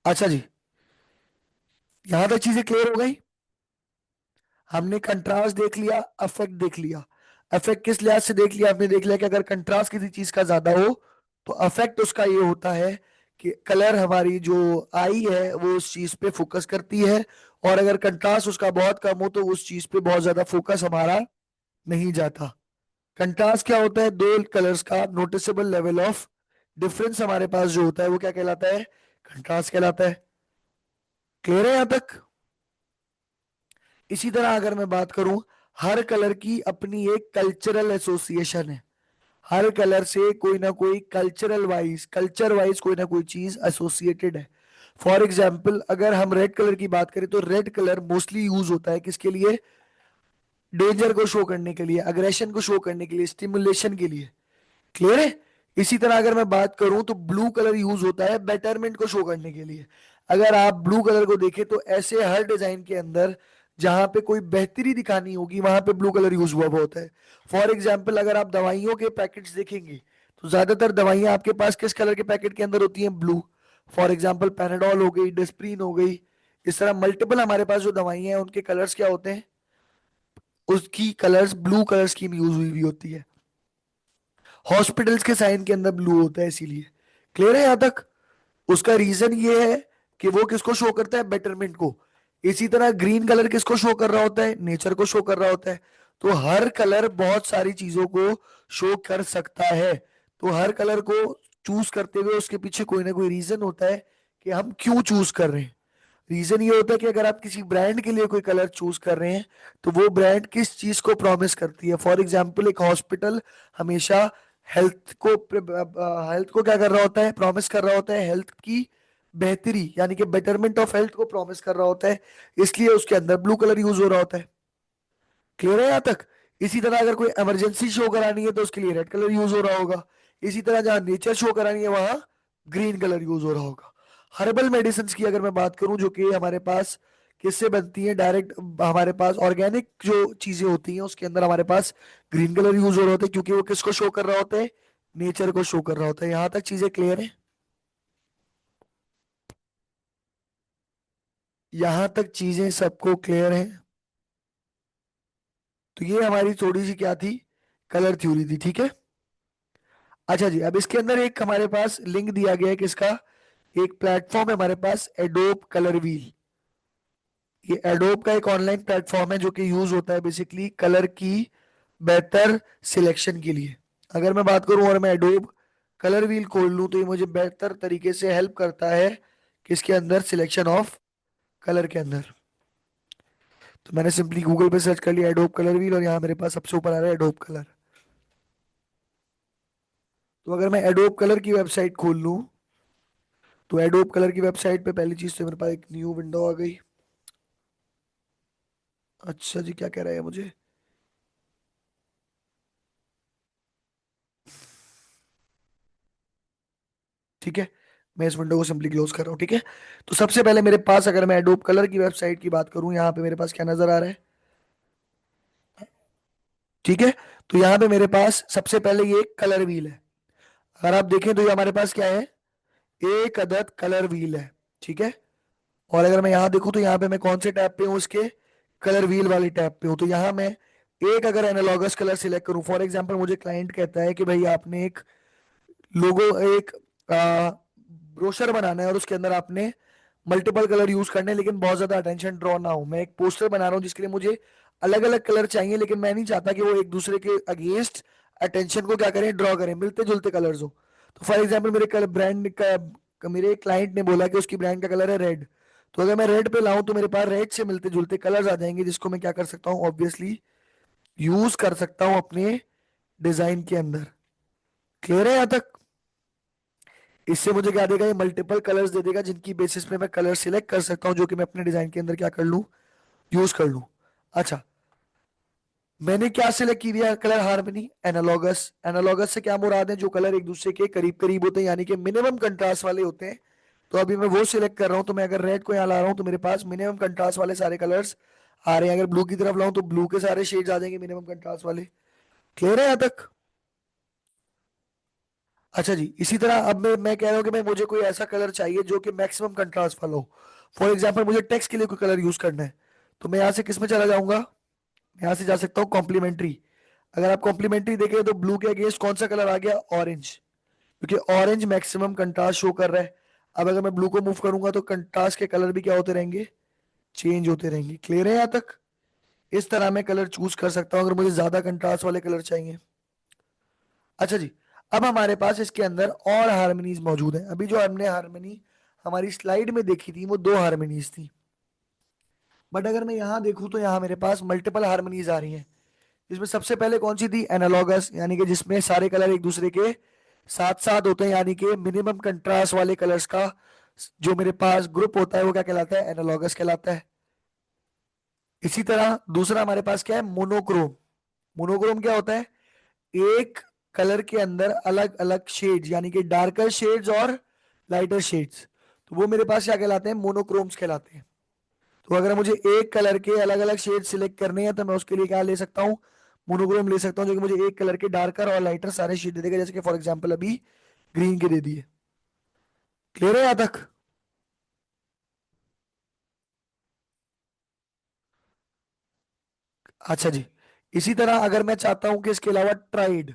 अच्छा जी, यहां तक चीजें क्लियर हो गई। हमने कंट्रास्ट देख लिया, अफेक्ट देख लिया। अफेक्ट किस लिहाज से देख लिया? आपने देख लिया कि अगर कंट्रास्ट किसी चीज का ज्यादा हो तो अफेक्ट उसका ये होता है कि कलर हमारी जो आई है वो उस चीज पे फोकस करती है, और अगर कंट्रास्ट उसका बहुत कम हो तो उस चीज पे बहुत ज्यादा फोकस हमारा नहीं जाता। कंट्रास्ट क्या होता है? दो कलर्स का नोटिसेबल लेवल ऑफ डिफरेंस हमारे पास जो होता है वो क्या कहलाता है? कंट्रास्ट कहलाता है। क्लियर है यहां तक? इसी तरह अगर मैं बात करूं, हर कलर की अपनी एक कल्चरल एसोसिएशन है। हर कलर से कोई ना कोई कल्चर वाइज कोई ना कोई चीज एसोसिएटेड है। फॉर एग्जाम्पल अगर हम रेड कलर की बात करें तो रेड कलर मोस्टली यूज होता है किसके लिए? डेंजर को शो करने के लिए, अग्रेशन को शो करने के लिए, स्टिमुलेशन के लिए। क्लियर है? इसी तरह अगर मैं बात करूं तो ब्लू कलर यूज होता है बेटरमेंट को शो करने के लिए। अगर आप ब्लू कलर को देखें तो ऐसे हर डिजाइन के अंदर जहां पे कोई बेहतरी दिखानी होगी वहां पे ब्लू कलर यूज हुआ होता है। फॉर एग्जाम्पल अगर आप दवाइयों के पैकेट्स देखेंगे तो ज्यादातर दवाइयां आपके पास किस कलर के पैकेट के अंदर होती हैं? ब्लू। फॉर एग्जाम्पल पैनाडॉल हो गई, डिस्प्रिन हो गई, इस तरह मल्टीपल हमारे पास जो दवाइयां हैं उनके कलर्स क्या होते हैं? उसकी colours blue colour scheme use हुई हुई होती है। हॉस्पिटल्स के साइन के अंदर ब्लू होता है इसीलिए। क्लियर है यहां तक? उसका रीजन ये है कि वो किसको शो करता है? बेटरमेंट को। इसी तरह ग्रीन कलर किसको शो कर रहा होता है? नेचर को शो कर रहा होता है। तो हर कलर बहुत सारी चीजों को शो कर सकता है। तो हर कलर को चूज करते हुए उसके पीछे कोई ना कोई रीजन होता है कि हम क्यों चूज कर रहे हैं। रीजन ये होता है कि अगर आप किसी ब्रांड के लिए कोई कलर चूज कर रहे हैं तो वो ब्रांड किस चीज को प्रॉमिस करती है। फॉर एग्जाम्पल एक हॉस्पिटल हमेशा हेल्थ को क्या कर रहा होता है? प्रॉमिस कर रहा होता है हेल्थ की बेहतरी, यानी कि बेटरमेंट ऑफ हेल्थ को प्रॉमिस कर रहा होता है, इसलिए उसके अंदर ब्लू कलर यूज हो रहा होता है। क्लियर है यहां तक? इसी तरह अगर कोई इमरजेंसी शो करानी है तो उसके लिए रेड कलर यूज हो रहा होगा। इसी तरह जहां नेचर शो करानी है वहां ग्रीन कलर यूज हो रहा होगा। हर्बल मेडिसिन की अगर मैं बात करूं जो कि हमारे पास किससे बनती है? डायरेक्ट हमारे पास ऑर्गेनिक जो चीजें होती हैं उसके अंदर हमारे पास ग्रीन कलर यूज हो रहा होता है, क्योंकि वो किसको शो कर रहा होता है? नेचर को शो कर रहा होता है। यहां तक चीजें क्लियर है? यहां तक चीजें सबको क्लियर है? तो ये हमारी थोड़ी सी क्या थी? कलर थ्योरी थी। ठीक है। अच्छा जी, अब इसके अंदर एक हमारे पास लिंक दिया गया है किसका? एक प्लेटफॉर्म है हमारे पास, एडोब कलर व्हील। ये एडोब का एक ऑनलाइन प्लेटफॉर्म है जो कि यूज होता है बेसिकली कलर की बेहतर सिलेक्शन के लिए। अगर मैं बात करूं और मैं एडोब कलर व्हील खोल लूं तो ये मुझे बेहतर तरीके से हेल्प करता है किसके अंदर? सिलेक्शन ऑफ कलर के अंदर। तो मैंने सिंपली गूगल पे सर्च कर लिया एडोब कलर व्हील और यहाँ मेरे पास सबसे ऊपर आ रहा है एडोब कलर। तो अगर मैं एडोब कलर की वेबसाइट खोल लूं तो एडोब कलर की वेबसाइट पे पहली चीज तो मेरे पास एक न्यू विंडो आ गई। अच्छा जी, क्या कह रहा है मुझे? ठीक है, मैं इस विंडो को सिंपली क्लोज कर रहा हूँ। ठीक है। तो सबसे पहले मेरे पास अगर मैं एडोब कलर की वेबसाइट की बात करूँ, यहाँ पे मेरे पास क्या नजर आ रहा है? ठीक है। तो यहाँ पे मेरे पास सबसे पहले ये कलर व्हील है। अगर आप देखें तो ये हमारे पास क्या है? एक अदद कलर व्हील है। ठीक है। और अगर मैं यहाँ देखूँ तो यहाँ पे मैं कौन से टैब पे हूँ? उसके कलर व्हील वाली टैब पे हूँ। तो यहाँ मैं एक अगर एनालॉगस कलर सिलेक्ट करूँ, फॉर एग्जाम्पल मुझे क्लाइंट कहता है कि भाई आपने एक लोगो, एक ब्रोशर बनाना है और उसके अंदर आपने मल्टीपल कलर यूज करने हैं, लेकिन बहुत ज्यादा अटेंशन ड्रॉ ना हो। मैं एक पोस्टर बना रहा हूँ जिसके लिए मुझे अलग अलग कलर चाहिए, लेकिन मैं नहीं चाहता कि वो एक दूसरे के अगेंस्ट अटेंशन को क्या करें? ड्रॉ करें, मिलते जुलते कलर्स हो। तो फॉर एग्जाम्पल मेरे कलर ब्रांड का, मेरे क्लाइंट ने बोला कि उसकी ब्रांड का कलर है रेड। तो अगर मैं रेड पे लाऊं तो मेरे पास रेड से मिलते जुलते कलर्स आ जाएंगे, जिसको मैं क्या कर सकता हूँ, ऑब्वियसली यूज कर सकता हूँ अपने डिजाइन के अंदर। क्लियर है यहां तक? इससे मुझे क्या देगा, ये मल्टीपल कलर्स दे देगा जिनकी बेसिस पे मैं कलर सिलेक्ट कर सकता हूँ, जो कि मैं अपने डिजाइन के अंदर क्या कर लूँ, यूज कर लूँ। अच्छा, मैंने क्या सिलेक्ट की दिया, कलर हार्मनी एनालॉगस। एनालॉगस से क्या मुराद है, जो कलर एक दूसरे के करीब करीब होते हैं, यानी कि मिनिमम कंट्रास्ट वाले होते हैं। तो अभी मैं वो सिलेक्ट कर रहा हूं। तो मैं अगर रेड को यहाँ ला रहा हूं तो मेरे पास मिनिमम कंट्रास्ट वाले सारे कलर्स आ रहे हैं। अगर ब्लू की तरफ लाऊं तो ब्लू के सारे शेड्स आ जाएंगे मिनिमम कंट्रास्ट वाले। क्लियर है यहाँ तक? अच्छा जी, इसी तरह अब मैं कह रहा हूँ कि मैं मुझे कोई ऐसा कलर चाहिए जो कि मैक्सिमम कंट्रास्ट वाला हो। फॉर एग्जाम्पल मुझे टेक्स्ट के लिए कोई कलर यूज करना है, तो मैं यहाँ से किस में चला जाऊंगा, यहाँ से जा सकता हूँ कॉम्प्लीमेंट्री। अगर आप कॉम्प्लीमेंट्री देखें तो ब्लू के अगेंस्ट कौन सा कलर आ गया, ऑरेंज, क्योंकि ऑरेंज मैक्सिमम कंट्रास्ट शो कर रहा है। अब अगर मैं ब्लू को मूव करूंगा तो कंट्रास्ट के कलर भी क्या होते रहेंगे, चेंज होते रहेंगे। क्लियर है यहाँ तक? इस तरह मैं कलर चूज कर सकता हूँ अगर मुझे ज्यादा कंट्रास्ट वाले कलर चाहिए। अच्छा जी, अब हमारे पास इसके अंदर और हार्मनीज मौजूद है। अभी जो हमने हार्मनी हमारी स्लाइड में देखी थी वो दो हार्मनीज थी, बट अगर मैं यहाँ देखूँ तो यहाँ मेरे पास मल्टीपल हार्मनीज आ रही हैं। इसमें सबसे पहले कौन सी थी, एनालॉगस, यानी कि जिसमें सारे कलर एक दूसरे के साथ साथ होते हैं, यानी कि मिनिमम कंट्रास्ट वाले कलर्स का जो मेरे पास ग्रुप होता है वो क्या कहलाता है, एनालॉगस कहलाता है। इसी तरह दूसरा हमारे पास क्या है, मोनोक्रोम। मोनोक्रोम क्या होता है, एक कलर के अंदर अलग अलग शेड्स, यानी कि डार्कर शेड्स और लाइटर शेड्स, तो वो मेरे पास क्या कहलाते हैं, मोनोक्रोम्स कहलाते हैं। तो अगर मुझे एक कलर के अलग अलग शेड सिलेक्ट करने हैं तो मैं उसके लिए क्या ले सकता हूँ, मोनोक्रोम ले सकता हूँ, जो कि मुझे एक कलर के डार्कर और लाइटर सारे शेड दे देगा, जैसे कि फॉर एग्जांपल अभी ग्रीन के दे दिए। क्लियर है यहाँ तक? अच्छा जी, इसी तरह अगर मैं चाहता हूं कि इसके अलावा ट्राइड,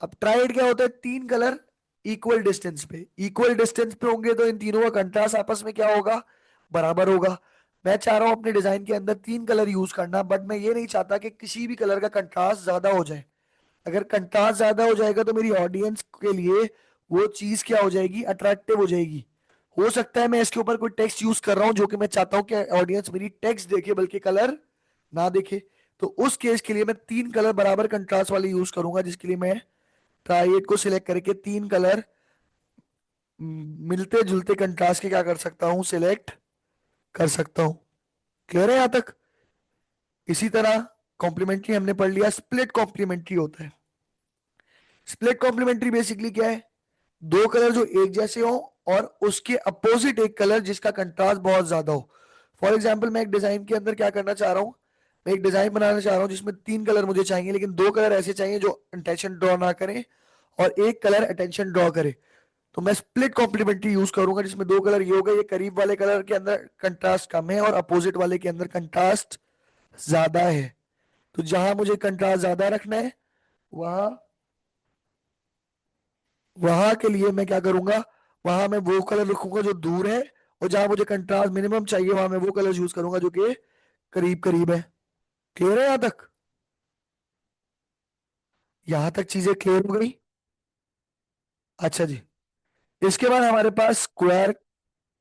अब ट्राइड क्या होता है, तीन कलर इक्वल डिस्टेंस पे, इक्वल डिस्टेंस पे होंगे तो इन तीनों का कंट्रास्ट आपस में क्या होगा, बराबर होगा। मैं चाह रहा हूं अपने डिजाइन के अंदर तीन कलर यूज करना, बट मैं ये नहीं चाहता कि किसी भी कलर का कंट्रास्ट ज्यादा हो जाए। अगर कंट्रास्ट ज्यादा हो जाएगा तो मेरी ऑडियंस के लिए वो चीज क्या हो जाएगी, अट्रैक्टिव हो जाएगी। हो सकता है मैं इसके ऊपर कोई टेक्स्ट यूज कर रहा हूं जो कि मैं चाहता हूं कि ऑडियंस मेरी टेक्स्ट देखे बल्कि कलर ना देखे। तो उस केस के लिए मैं तीन कलर बराबर कंट्रास्ट वाले यूज करूंगा, जिसके लिए मैं ट्राइएड को सिलेक्ट करके तीन कलर मिलते जुलते कंट्रास्ट के क्या कर सकता हूं, सिलेक्ट कर सकता हूं। क्लियर है यहां तक? इसी तरह कॉम्प्लीमेंट्री हमने पढ़ लिया, स्प्लिट कॉम्प्लीमेंट्री होता है। स्प्लिट कॉम्प्लीमेंट्री बेसिकली क्या है, दो कलर जो एक जैसे हो और उसके अपोजिट एक कलर जिसका कंट्रास्ट बहुत ज्यादा हो। फॉर एग्जाम्पल मैं एक डिजाइन के अंदर क्या करना चाह रहा हूं, मैं एक डिजाइन बनाना चाह रहा हूं जिसमें तीन कलर मुझे चाहिए, लेकिन दो कलर ऐसे चाहिए जो अटेंशन ड्रॉ ना करें और एक कलर अटेंशन ड्रॉ करे। तो मैं स्प्लिट कॉम्प्लीमेंट्री यूज करूंगा, जिसमें दो कलर ये हो गए, ये करीब वाले कलर के अंदर कंट्रास्ट कम है और अपोजिट वाले के अंदर कंट्रास्ट ज्यादा है। तो जहां मुझे कंट्रास्ट ज्यादा रखना है वहां वहां के लिए मैं क्या करूंगा, वहां मैं वो कलर रखूंगा जो दूर है, और जहां मुझे कंट्रास्ट मिनिमम चाहिए वहां मैं वो कलर यूज करूंगा जो कि करीब करीब है। क्लियर है यहां तक? यहां तक चीजें क्लियर हो गई? अच्छा जी, इसके बाद हमारे पास स्क्वायर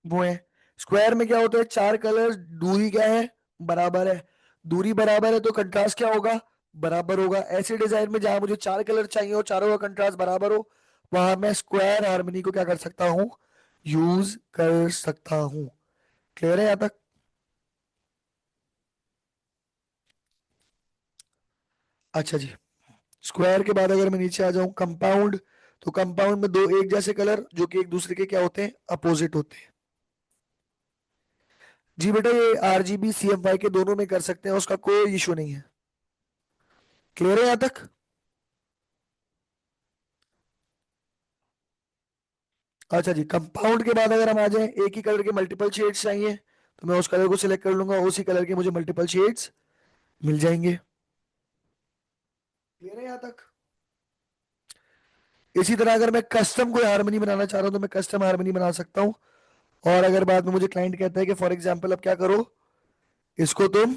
वो है। स्क्वायर में क्या होता है, चार कलर, दूरी क्या है, बराबर है। दूरी बराबर है तो कंट्रास्ट क्या होगा, बराबर होगा। ऐसे डिजाइन में जहां मुझे चार कलर चाहिए और चारों का कंट्रास्ट बराबर हो, वहां मैं स्क्वायर हार्मनी को क्या कर सकता हूँ, यूज कर सकता हूँ। क्लियर है यहां तक? अच्छा जी, स्क्वायर के बाद अगर मैं नीचे आ जाऊं, कंपाउंड, तो कंपाउंड में दो एक जैसे कलर जो कि एक दूसरे के क्या होते हैं, अपोजिट होते हैं। जी बेटा, ये आरजीबी सीएफवाई के दोनों में कर सकते हैं, उसका कोई इशू नहीं है। क्लियर है यहां तक? अच्छा जी, कंपाउंड के बाद अगर हम आ जाएं, एक ही कलर के मल्टीपल शेड्स चाहिए तो मैं उस कलर को सिलेक्ट कर लूंगा, उसी कलर के मुझे मल्टीपल शेड्स मिल जाएंगे। क्लियर है यहां तक? इसी तरह अगर मैं कस्टम कोई हारमोनी बनाना चाह रहा हूं तो मैं कस्टम हारमोनी बना सकता हूं। और अगर बाद में मुझे क्लाइंट कहता है कि फॉर एग्जाम्पल अब क्या करो, इसको तुम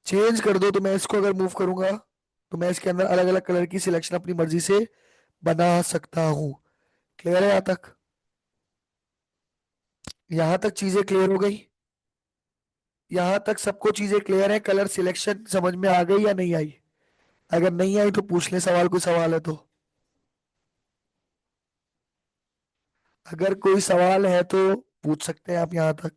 चेंज कर दो, तो मैं इसको अगर मूव करूंगा तो मैं इसके अंदर अलग अलग कलर की सिलेक्शन अपनी मर्जी से बना सकता हूँ। क्लियर है यहां तक? यहां तक चीजें क्लियर हो गई? यहां तक सबको चीजें क्लियर है? कलर सिलेक्शन समझ में आ गई या नहीं आई? अगर नहीं आई तो पूछ ले सवाल, कोई सवाल है तो। अगर कोई सवाल है तो पूछ सकते हैं आप यहां तक।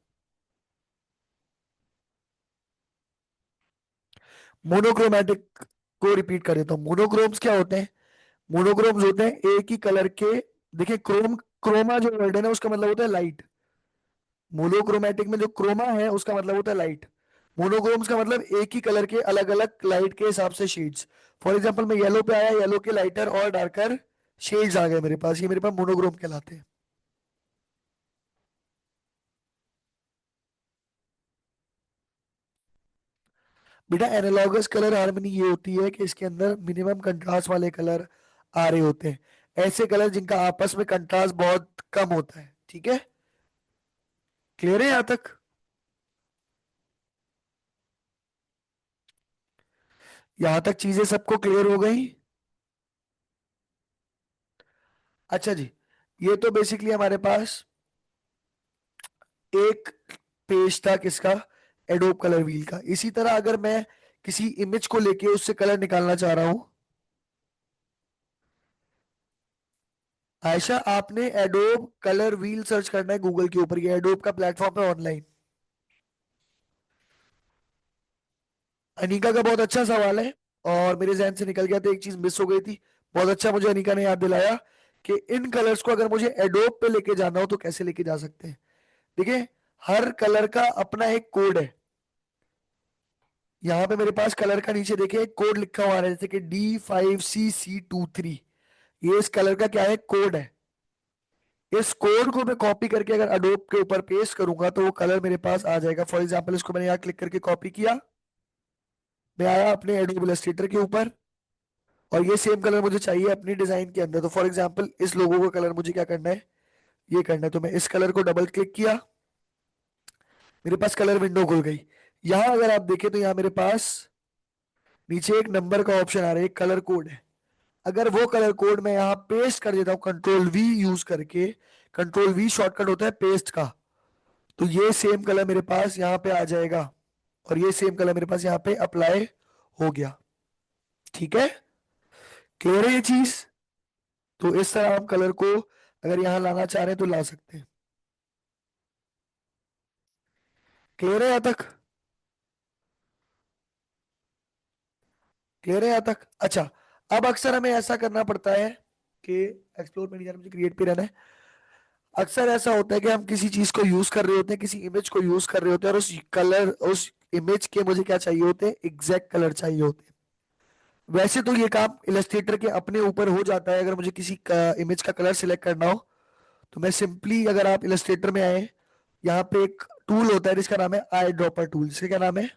मोनोक्रोमैटिक को रिपीट कर देता हूँ। मोनोक्रोम्स क्या होते हैं? मोनोक्रोम्स होते हैं एक ही कलर के। देखिए क्रोम, क्रोमा जो वर्ड है ना उसका मतलब होता है लाइट। मोनोक्रोमैटिक में जो क्रोमा है उसका मतलब होता है लाइट। मोनोक्रोम्स का मतलब एक ही कलर के अलग अलग लाइट के हिसाब से शेड्स। फॉर एग्जांपल मैं येलो पे आया, येलो के लाइटर और डार्कर शेड्स आ गए मेरे पास, ये मेरे पास मोनोक्रोम कहलाते हैं। बेटा एनालॉगस कलर हार्मनी ये होती है कि इसके अंदर मिनिमम कंट्रास्ट वाले कलर आ रहे होते हैं, ऐसे कलर जिनका आपस में कंट्रास्ट बहुत कम होता है। ठीक है, क्लियर है यहां तक? यहां तक चीजें सबको क्लियर हो गई? अच्छा जी, ये तो बेसिकली हमारे पास एक पेज था किसका, एडोब कलर व्हील का। इसी तरह अगर मैं किसी इमेज को लेके उससे कलर निकालना चाह रहा हूं। आयशा आपने एडोब कलर व्हील सर्च करना है गूगल के ऊपर, ये एडोब का प्लेटफॉर्म है ऑनलाइन। अनिका का बहुत अच्छा सवाल है और मेरे जहन से निकल गया था, एक चीज मिस हो गई थी। बहुत अच्छा मुझे अनिका ने याद दिलाया कि इन कलर्स को अगर मुझे एडोब पे लेके जाना हो तो कैसे लेके जा सकते हैं। देखिए हर कलर का अपना एक कोड है। यहाँ पे मेरे पास कलर का नीचे देखिए एक कोड लिखा हुआ है, जैसे कि D5CC23। ये इस कलर का क्या है, कोड है। इस कोड को मैं कॉपी करके अगर अडोब के ऊपर पेस्ट करूंगा तो वो कलर मेरे पास आ जाएगा। फॉर एग्जांपल इसको मैंने यहाँ क्लिक करके कॉपी किया, मैं आया अपने एडोब इलस्ट्रेटर के ऊपर और ये सेम कलर मुझे चाहिए अपनी डिजाइन के अंदर। तो फॉर एग्जांपल इस लोगो का कलर मुझे क्या करना है, ये करना है। तो मैं इस कलर को डबल क्लिक किया, मेरे पास कलर विंडो खुल गई। यहां अगर आप देखें तो यहाँ मेरे पास नीचे एक नंबर का ऑप्शन आ रहा है, एक कलर कोड है। अगर वो कलर कोड मैं यहाँ पेस्ट कर देता हूँ कंट्रोल वी यूज करके, कंट्रोल वी शॉर्टकट होता है पेस्ट का, तो ये सेम कलर मेरे पास यहाँ पे आ जाएगा और ये सेम कलर मेरे पास यहाँ पे अप्लाई हो गया। ठीक है, क्लियर है ये चीज? तो इस तरह हम कलर को अगर यहाँ लाना चाह रहे हैं तो ला सकते हैं। क्लियर है यहाँ तक? क्लियर है यहाँ तक? अच्छा, अब अक्सर हमें ऐसा करना पड़ता है कि एक्सप्लोर में नहीं जाना, मुझे क्रिएट पे रहना है। अक्सर ऐसा होता है कि हम किसी चीज को यूज कर रहे होते हैं, किसी इमेज को यूज कर रहे होते हैं और उस कलर, उस इमेज के मुझे क्या चाहिए होते हैं, एग्जैक्ट कलर चाहिए होते हैं। वैसे तो ये काम इलस्ट्रेटर के अपने ऊपर हो जाता है, अगर मुझे किसी इमेज का कलर सिलेक्ट करना हो तो मैं सिंपली, अगर आप इलस्ट्रेटर में आए, यहाँ पे एक टूल होता है जिसका नाम है आई ड्रॉपर टूल। जिसका क्या नाम है,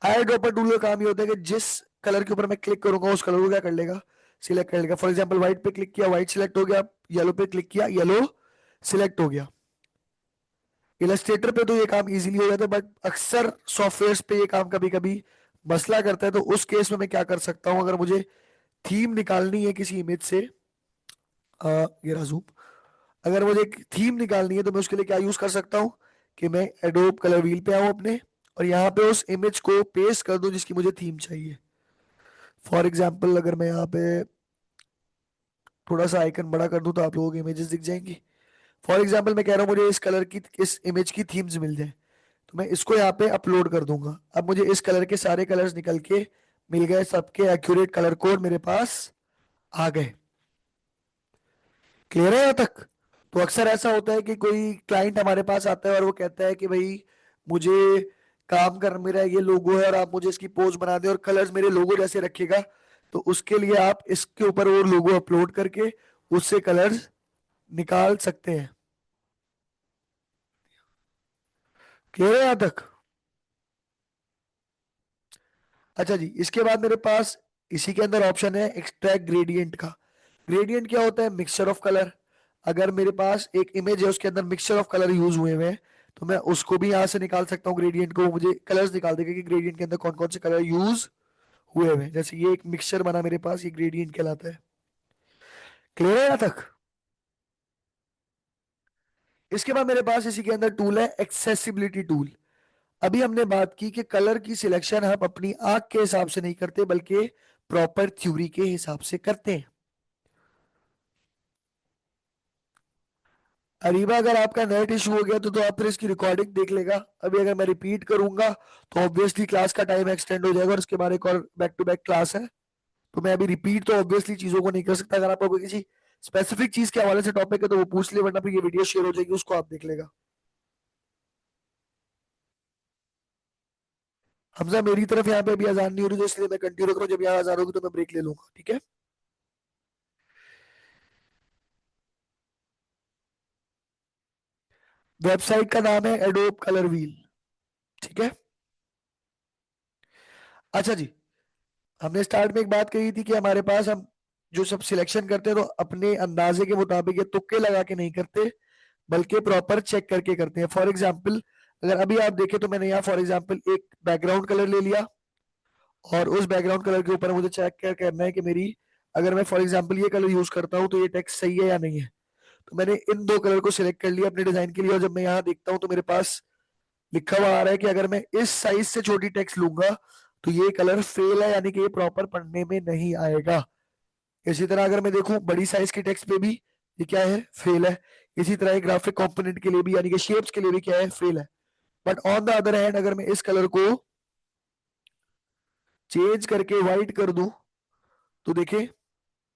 आई ड्रॉपर टूल का काम ये होता है कि जिस कलर के ऊपर मैं क्लिक करूंगा उस कलर को क्या कर लेगा, सिलेक्ट कर लेगा। फॉर एग्जाम्पल व्हाइट पे क्लिक किया, व्हाइट सिलेक्ट हो गया। येलो पे क्लिक किया, येलो सिलेक्ट हो गया। इलस्ट्रेटर पे तो ये काम इजीली हो जाता है, बट अक्सर सॉफ्टवेयर पे ये काम कभी कभी मसला करता है। तो उस केस में मैं क्या कर सकता हूं, अगर मुझे थीम निकालनी है किसी इमेज से, ये रहा zoom। अगर मुझे एक थीम निकालनी है तो मैं उसके लिए क्या यूज कर सकता हूँ कि मैं एडोब कलर व्हील पे आऊं अपने और यहाँ पे उस इमेज को पेस्ट कर दूं जिसकी मुझे थीम चाहिए। फॉर एग्जाम्पल अगर मैं यहाँ पे थोड़ा सा आइकन बड़ा कर दूं तो आप लोगों को इमेजेस दिख जाएंगी। फॉर एग्जाम्पल मैं कह रहा हूँ मुझे इस कलर की, इस इमेज की थीम्स मिल जाए, तो मैं इसको यहाँ पे अपलोड कर दूंगा। अब मुझे इस कलर के सारे कलर्स निकल के मिल गए, सबके एक्यूरेट कलर कोड मेरे पास आ गए। क्लियर है यहाँ तक? तो अक्सर ऐसा होता है कि कोई क्लाइंट हमारे पास आता है और वो कहता है कि भाई मुझे काम कर, मेरा ये लोगो है और आप मुझे इसकी पोज बना दें और कलर्स मेरे लोगो जैसे रखिएगा। तो उसके लिए आप इसके ऊपर वो लोगो अपलोड करके उससे कलर्स निकाल सकते हैं। क्लियर है यहाँ तक? अच्छा जी, इसके बाद मेरे पास इसी के अंदर ऑप्शन है एक्सट्रैक्ट ग्रेडियंट का। ग्रेडियंट क्या होता है, मिक्सचर ऑफ कलर। अगर मेरे पास एक इमेज है उसके अंदर मिक्सचर ऑफ कलर यूज हुए हुए हैं तो मैं उसको भी यहां से निकाल सकता हूँ। ग्रेडियंट को मुझे कलर्स निकाल देगा कि ग्रेडियंट के अंदर कौन कौन से कलर यूज हुए हुए हैं। जैसे ये एक मिक्सचर बना मेरे पास, ये ग्रेडियंट कहलाता है। क्लियर है यहाँ तक? इसके बाद मेरे पास इसी के अंदर टूल है एक्सेसिबिलिटी टूल। अभी हमने बात की कि कलर की सिलेक्शन हम अपनी आंख के हिसाब से नहीं करते बल्कि प्रॉपर थ्योरी के हिसाब से करते हैं। अरीबा, अगर आपका नेट इशू हो गया तो आप फिर इसकी रिकॉर्डिंग देख लेगा। अभी अगर मैं रिपीट करूंगा तो ऑब्वियसली क्लास का टाइम एक्सटेंड हो जाएगा और उसके बाद एक और बैक टू बैक क्लास है। तो मैं अभी रिपीट तो ऑब्वियसली चीजों को नहीं कर सकता। अगर आपको कोई किसी स्पेसिफिक चीज के हवाले से टॉपिक है तो वो पूछ ले, वरना फिर ये वीडियो शेयर हो जाएगी, उसको आप देख लेगा। हमजा, मेरी तरफ यहाँ पे अभी अजान नहीं हो रही तो इसलिए मैं कंटिन्यू करूँ, जब यहाँ अजान होगी तो मैं ब्रेक ले लूंगा, ठीक है। वेबसाइट का नाम है एडोब कलर व्हील, ठीक है। अच्छा जी, हमने स्टार्ट में एक बात कही थी कि हमारे पास हम जो सब सिलेक्शन करते हैं तो अपने अंदाजे के मुताबिक या तुक्के लगा के नहीं करते बल्कि प्रॉपर चेक करके करते हैं। फॉर एग्जाम्पल, अगर अभी आप देखें तो मैंने यहाँ फॉर एग्जाम्पल एक बैकग्राउंड कलर ले लिया और उस बैकग्राउंड कलर के ऊपर मुझे चेक क्या करना है कि मेरी, अगर मैं फॉर एग्जाम्पल ये कलर यूज करता हूँ तो ये टेक्स्ट सही है या नहीं है। तो मैंने इन दो कलर को सिलेक्ट कर लिया अपने डिजाइन के लिए, और जब मैं यहाँ देखता हूँ तो मेरे पास लिखा हुआ आ रहा है कि अगर मैं इस साइज से छोटी टेक्स्ट लूंगा तो ये कलर फेल है, यानी कि ये प्रॉपर पढ़ने में नहीं आएगा। इसी तरह अगर मैं देखूं बड़ी साइज की टेक्स्ट पे भी ये क्या है, फेल है। इसी तरह ग्राफिक कंपोनेंट के लिए भी यानी कि शेप्स के लिए भी क्या है, फेल है। But on the other hand अगर मैं इस कलर को चेंज करके व्हाइट कर दूं तो देखिए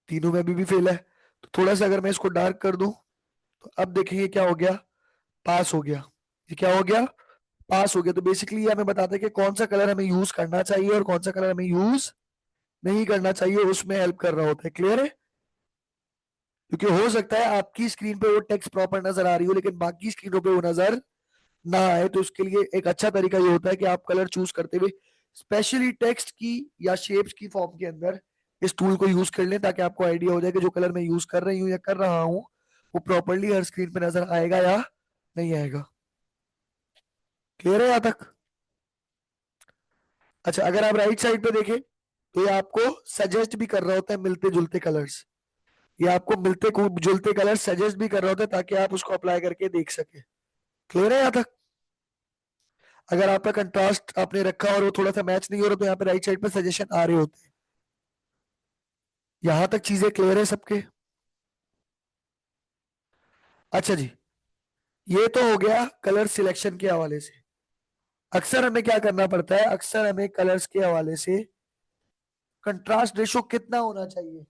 तीनों में अभी भी फेल है। तो थोड़ा सा अगर मैं इसको डार्क कर दूं तो अब देखिए क्या हो गया, पास हो गया। ये क्या हो गया, पास हो गया। तो बेसिकली ये हमें बताता है कि कौन सा कलर हमें यूज करना चाहिए और कौन सा कलर हमें यूज नहीं करना चाहिए, उसमें हेल्प कर रहा होता है। क्लियर है? क्योंकि हो सकता है आपकी स्क्रीन पे वो टेक्स्ट प्रॉपर नजर आ रही हो लेकिन बाकी स्क्रीनों पे वो नजर ना आए, तो उसके लिए एक अच्छा तरीका ये होता है कि आप कलर चूज करते हुए स्पेशली टेक्स्ट की या शेप्स की फॉर्म के अंदर इस टूल को यूज कर लें, ताकि आपको आइडिया हो जाए कि जो कलर मैं यूज कर रही हूँ या कर रहा हूँ वो प्रॉपरली हर स्क्रीन पे नजर आएगा या नहीं आएगा। क्लियर है यहां तक? अच्छा, अगर आप राइट साइड पे देखें तो ये आपको सजेस्ट भी कर रहा होता है मिलते जुलते कलर्स। ये आपको मिलते जुलते कलर सजेस्ट भी कर रहा होता है ताकि आप उसको अप्लाई करके देख सके। क्लियर है यहां तक? अगर आपका कंट्रास्ट आपने रखा और वो थोड़ा सा मैच नहीं हो रहा तो यहाँ पे राइट साइड पे सजेशन आ रहे होते हैं। यहां तक चीजें क्लियर है सबके? अच्छा जी, ये तो हो गया कलर सिलेक्शन के हवाले से। अक्सर हमें क्या करना पड़ता है, अक्सर हमें कलर्स के हवाले से कंट्रास्ट रेशो कितना होना चाहिए।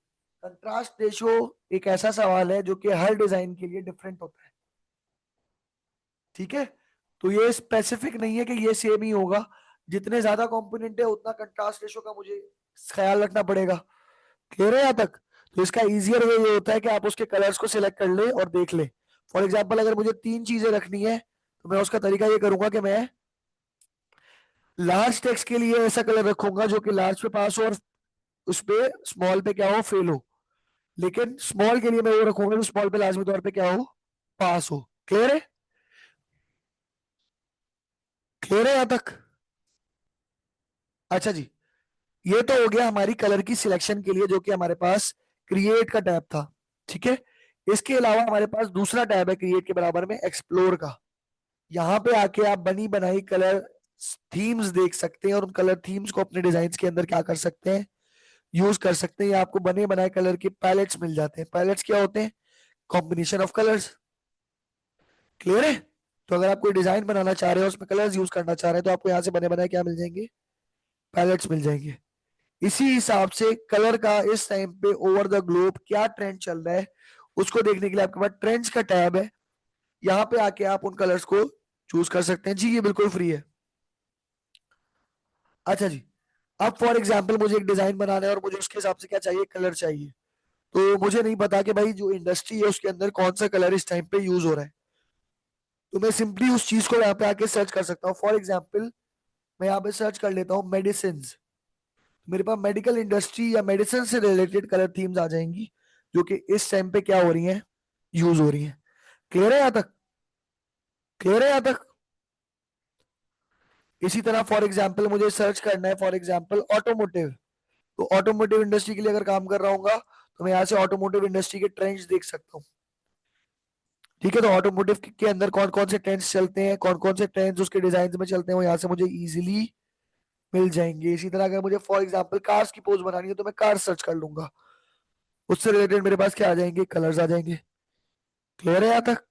कंट्रास्ट रेशो एक ऐसा सवाल है जो कि हर डिजाइन के लिए डिफरेंट होता है, ठीक है। तो ये स्पेसिफिक नहीं है कि ये सेम ही होगा। जितने ज्यादा कंपोनेंट है उतना कंट्रास्ट रेशो का मुझे ख्याल रखना पड़ेगा। क्लियर है यहाँ तक? तो इसका इजियर वे ये होता है कि आप उसके कलर्स को सिलेक्ट कर ले और देख ले। फॉर एग्जाम्पल, अगर मुझे तीन चीजें रखनी है तो मैं उसका तरीका ये करूंगा कि मैं लार्ज टेक्स्ट के लिए ऐसा कलर रखूंगा जो कि लार्ज पे पास हो और उस पे स्मॉल पे क्या हो, फेल हो। लेकिन स्मॉल के लिए मैं वो रखूंगा जो स्मॉल पे लाजमी तौर पे क्या हो, पास हो। क्लियर है? क्लियर है यहां तक? अच्छा जी, ये तो हो गया हमारी कलर की सिलेक्शन के लिए जो कि हमारे पास क्रिएट का टैब था, ठीक है। इसके अलावा हमारे पास दूसरा टैब है क्रिएट के बराबर में, एक्सप्लोर का। यहाँ पे आके आप बनी बनाई कलर थीम्स देख सकते हैं और उन कलर थीम्स को अपने डिजाइन के अंदर क्या कर सकते हैं, यूज कर सकते हैं। या आपको बने बनाए कलर के पैलेट्स मिल जाते हैं। पैलेट्स क्या होते हैं? Combination of colours. क्लियर है? तो अगर आप कोई डिजाइन बनाना चाह रहे हो उसमें कलर्स यूज करना चाह रहे हैं तो आपको यहाँ से बने बनाए क्या मिल जाएंगे, पैलेट्स मिल जाएंगे। इसी हिसाब से कलर का इस टाइम पे ओवर द ग्लोब क्या ट्रेंड चल रहा है उसको देखने के लिए आपके पास ट्रेंड्स का टैब है। यहाँ पे आके आप उन कलर्स को चूज कर सकते हैं जी, ये बिल्कुल फ्री है। अच्छा जी, अब फॉर एग्जाम्पल मुझे एक डिजाइन बनाना है और मुझे उसके हिसाब से क्या चाहिए, कलर चाहिए। तो मुझे नहीं पता कि भाई जो इंडस्ट्री है उसके अंदर कौन सा कलर इस टाइम पे यूज हो रहा है। तो मैं सिंपली उस चीज को यहाँ पे आके सर्च कर सकता हूँ। फॉर एग्जाम्पल मैं यहाँ पे सर्च कर लेता हूँ मेडिसिन। मेरे पास मेडिकल इंडस्ट्री या मेडिसिन से रिलेटेड कलर थीम्स आ जाएंगी जो कि इस टाइम पे क्या हो रही हैं, यूज हो रही हैं। क्लियर है यहां तक? क्लियर है यहां तक? इसी तरह फॉर एग्जाम्पल मुझे सर्च करना है फॉर एग्जाम्पल ऑटोमोटिव। तो ऑटोमोटिव इंडस्ट्री के लिए अगर काम कर रहा हूँ तो मैं यहाँ से ऑटोमोटिव इंडस्ट्री के ट्रेंड्स देख सकता हूँ। ठीक है, तो ऑटोमोटिव के अंदर कौन कौन से ट्रेंड्स चलते हैं, कौन कौन से ट्रेंड्स उसके डिजाइन में चलते हैं, वो यहाँ से मुझे इजीली मिल जाएंगे। इसी तरह अगर मुझे फॉर एग्जांपल कार्स की पोज बनानी है तो मैं कार सर्च कर लूंगा, उससे रिलेटेड मेरे पास क्या आ जाएंगे, कलर्स आ जाएंगे। क्लियर है यहाँ तक?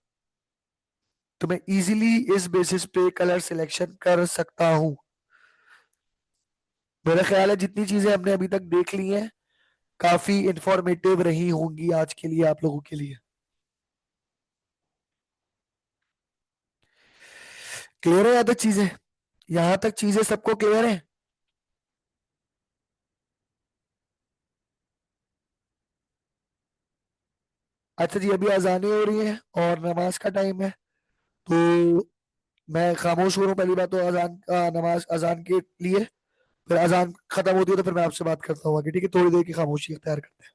तो मैं इजीली इस बेसिस पे कलर सिलेक्शन कर सकता हूँ। मेरा ख्याल है जितनी चीजें हमने अभी तक देख ली हैं काफी इंफॉर्मेटिव रही होंगी आज के लिए आप लोगों के लिए। क्लियर है यहाँ तक चीजें? यहाँ तक चीजें सबको क्लियर है? अच्छा जी, अभी अजानें हो रही है और नमाज का टाइम है, तो मैं खामोश हो रहा हूँ पहली बात तो अजान नमाज अजान के लिए। फिर अजान खत्म होती है तो फिर मैं आपसे बात करता हूँ आगे, ठीक है? थोड़ी देर की खामोशी अख्तियार करते हैं।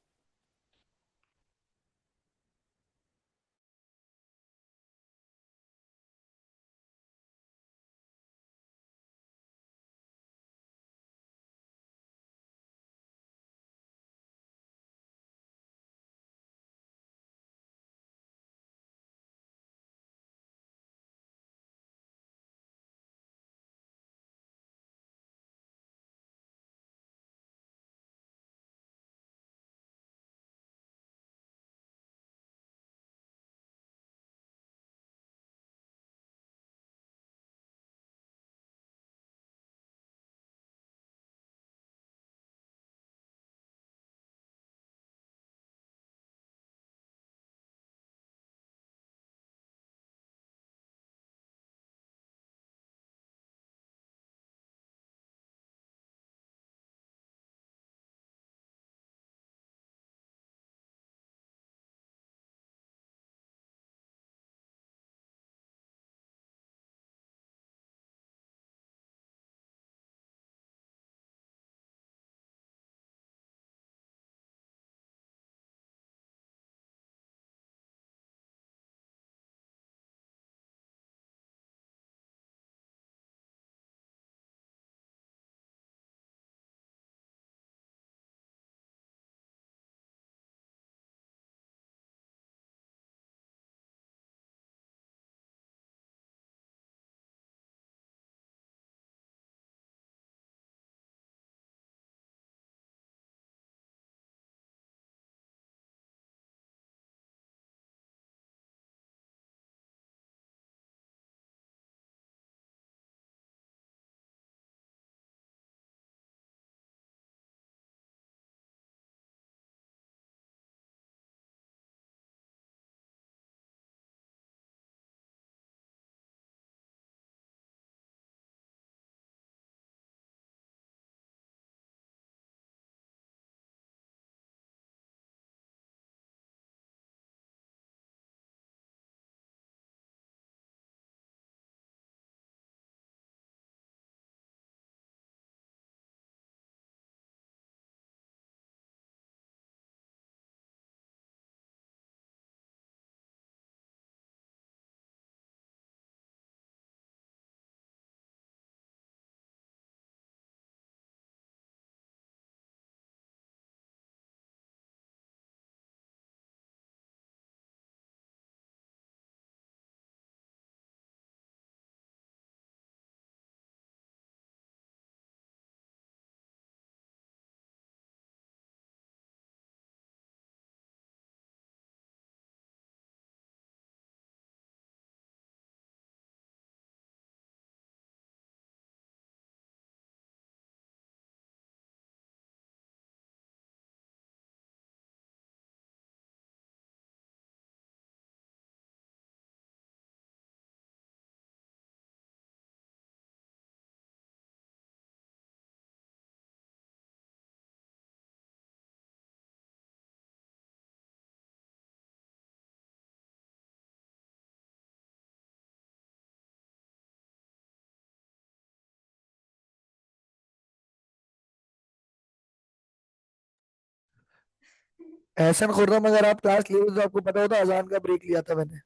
एहसन खुर्रम, अगर आप क्लास लिए तो आपको पता होता अजान का ब्रेक लिया था मैंने।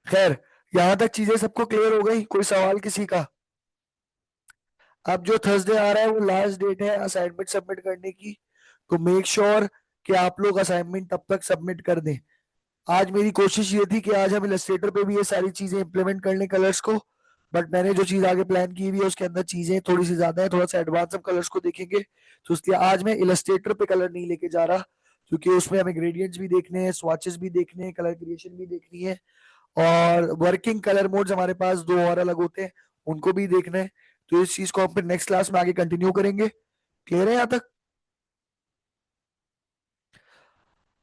खैर, यहाँ तक चीजें सबको क्लियर हो गई? कोई सवाल किसी का? अब जो थर्सडे आ रहा है वो लास्ट डेट है असाइनमेंट सबमिट करने की, तो मेक श्योर कि आप लोग असाइनमेंट तब तक सबमिट कर दें। आज मेरी कोशिश ये थी कि आज हम इलस्ट्रेटर पे भी ये सारी चीजें इंप्लीमेंट कर लें कलर्स को, बट मैंने जो चीज आगे प्लान की हुई है उसके अंदर चीजें थोड़ी सी ज्यादा है, थोड़ा सा एडवांस हम कलर्स को देखेंगे। तो इसलिए आज मैं इलस्ट्रेटर पे कलर नहीं लेके जा रहा, क्योंकि उसमें हमें ग्रेडियंट्स भी देखने हैं, स्वॉचेस भी देखने हैं, कलर क्रिएशन भी देखनी है, और वर्किंग कलर मोड्स हमारे पास दो और अलग होते हैं, उनको भी देखना है। तो इस चीज को हम फिर नेक्स्ट क्लास में आगे कंटिन्यू करेंगे। क्लियर है यहाँ तक?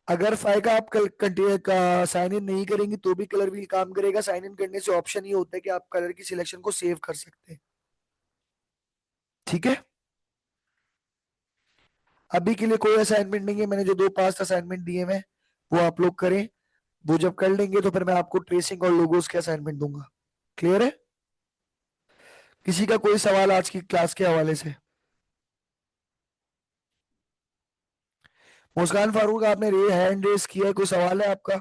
अगर फाइ का आप कल साइन इन नहीं करेंगे तो भी कलर व्हील काम करेगा। साइन इन करने से ऑप्शन ये होता है कि आप कलर की सिलेक्शन को सेव कर सकते हैं। ठीक है, अभी के लिए कोई असाइनमेंट नहीं है, मैंने जो दो पास्ट असाइनमेंट दिए हैं वो आप लोग करें। वो जब कर लेंगे तो फिर मैं आपको ट्रेसिंग और लोगोस के असाइनमेंट दूंगा। क्लियर है? किसी का कोई सवाल आज की क्लास के हवाले से? मुस्कान फारूक, आपने हैंड रेस किया है, कोई सवाल है आपका?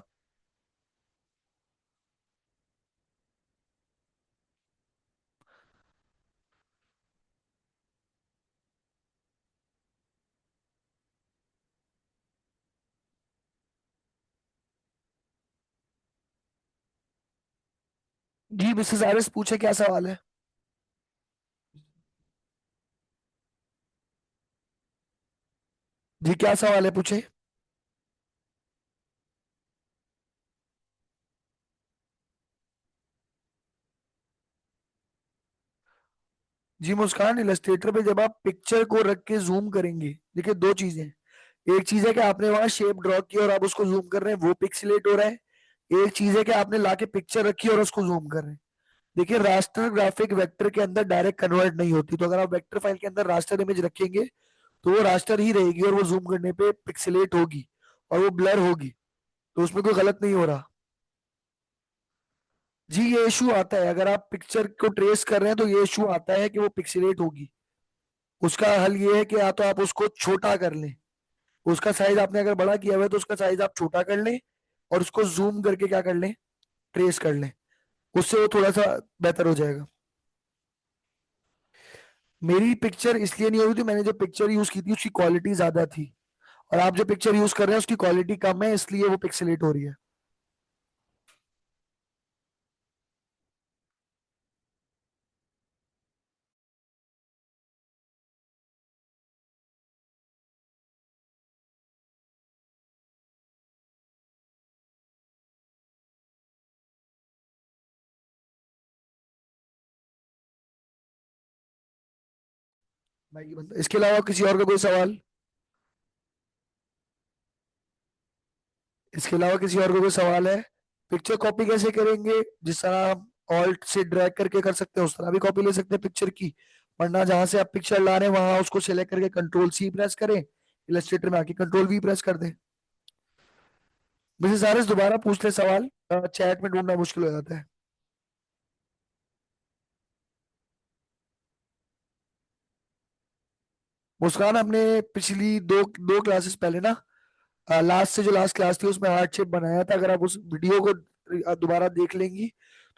जी मिसेस आरिस, पूछे क्या सवाल है? जी क्या सवाल है, पूछे। जी मुस्कान, इलस्ट्रेटर पे जब आप पिक्चर को रख के जूम करेंगे, देखिए दो चीजें हैं। एक चीज है कि आपने वहां शेप ड्रॉ की और आप उसको जूम कर रहे हैं, वो पिक्सलेट हो रहा है। एक चीज है कि आपने लाके पिक्चर रखी और उसको जूम कर रहे हैं। देखिए रास्टर ग्राफिक वेक्टर के अंदर डायरेक्ट कन्वर्ट नहीं होती, तो अगर आप वेक्टर फाइल के अंदर रास्टर इमेज रखेंगे तो वो रास्टर ही रहेगी और वो जूम करने पे पिक्सलेट होगी और वो ब्लर होगी, तो उसमें कोई गलत नहीं हो रहा। जी ये इशू आता है, अगर आप पिक्चर को ट्रेस कर रहे हैं तो ये इशू आता है कि वो पिक्सलेट होगी। उसका हल ये है कि या तो आप उसको छोटा कर लें, उसका साइज आपने अगर बड़ा किया हुआ है तो उसका साइज आप छोटा कर लें और उसको जूम करके क्या कर लें, ट्रेस कर लें, उससे वो थोड़ा सा बेहतर हो जाएगा। मेरी पिक्चर इसलिए नहीं हो रही थी, मैंने जो पिक्चर यूज की थी उसकी क्वालिटी ज्यादा थी, और आप जो पिक्चर यूज कर रहे हैं उसकी क्वालिटी कम है, इसलिए वो पिक्सलेट हो रही है। भाई की बंदा, इसके अलावा किसी और का कोई सवाल? इसके अलावा किसी और का कोई सवाल है? पिक्चर कॉपी कैसे करेंगे? जिस तरह हम ऑल्ट से ड्रैग करके कर सकते हैं उस तरह भी कॉपी ले सकते हैं पिक्चर की, वरना जहां से आप पिक्चर ला रहे हैं वहां उसको सिलेक्ट करके कंट्रोल सी प्रेस करें, इलस्ट्रेटर में आके कंट्रोल वी प्रेस कर दें। मिसेस आरएस दोबारा पूछ ले सवाल, चैट में ढूंढना मुश्किल हो जाता है। मुस्कान, हमने पिछली दो दो क्लासेस पहले ना, लास्ट से जो लास्ट क्लास थी उसमें हार्ट शेप बनाया था, अगर आप उस वीडियो को दोबारा देख लेंगी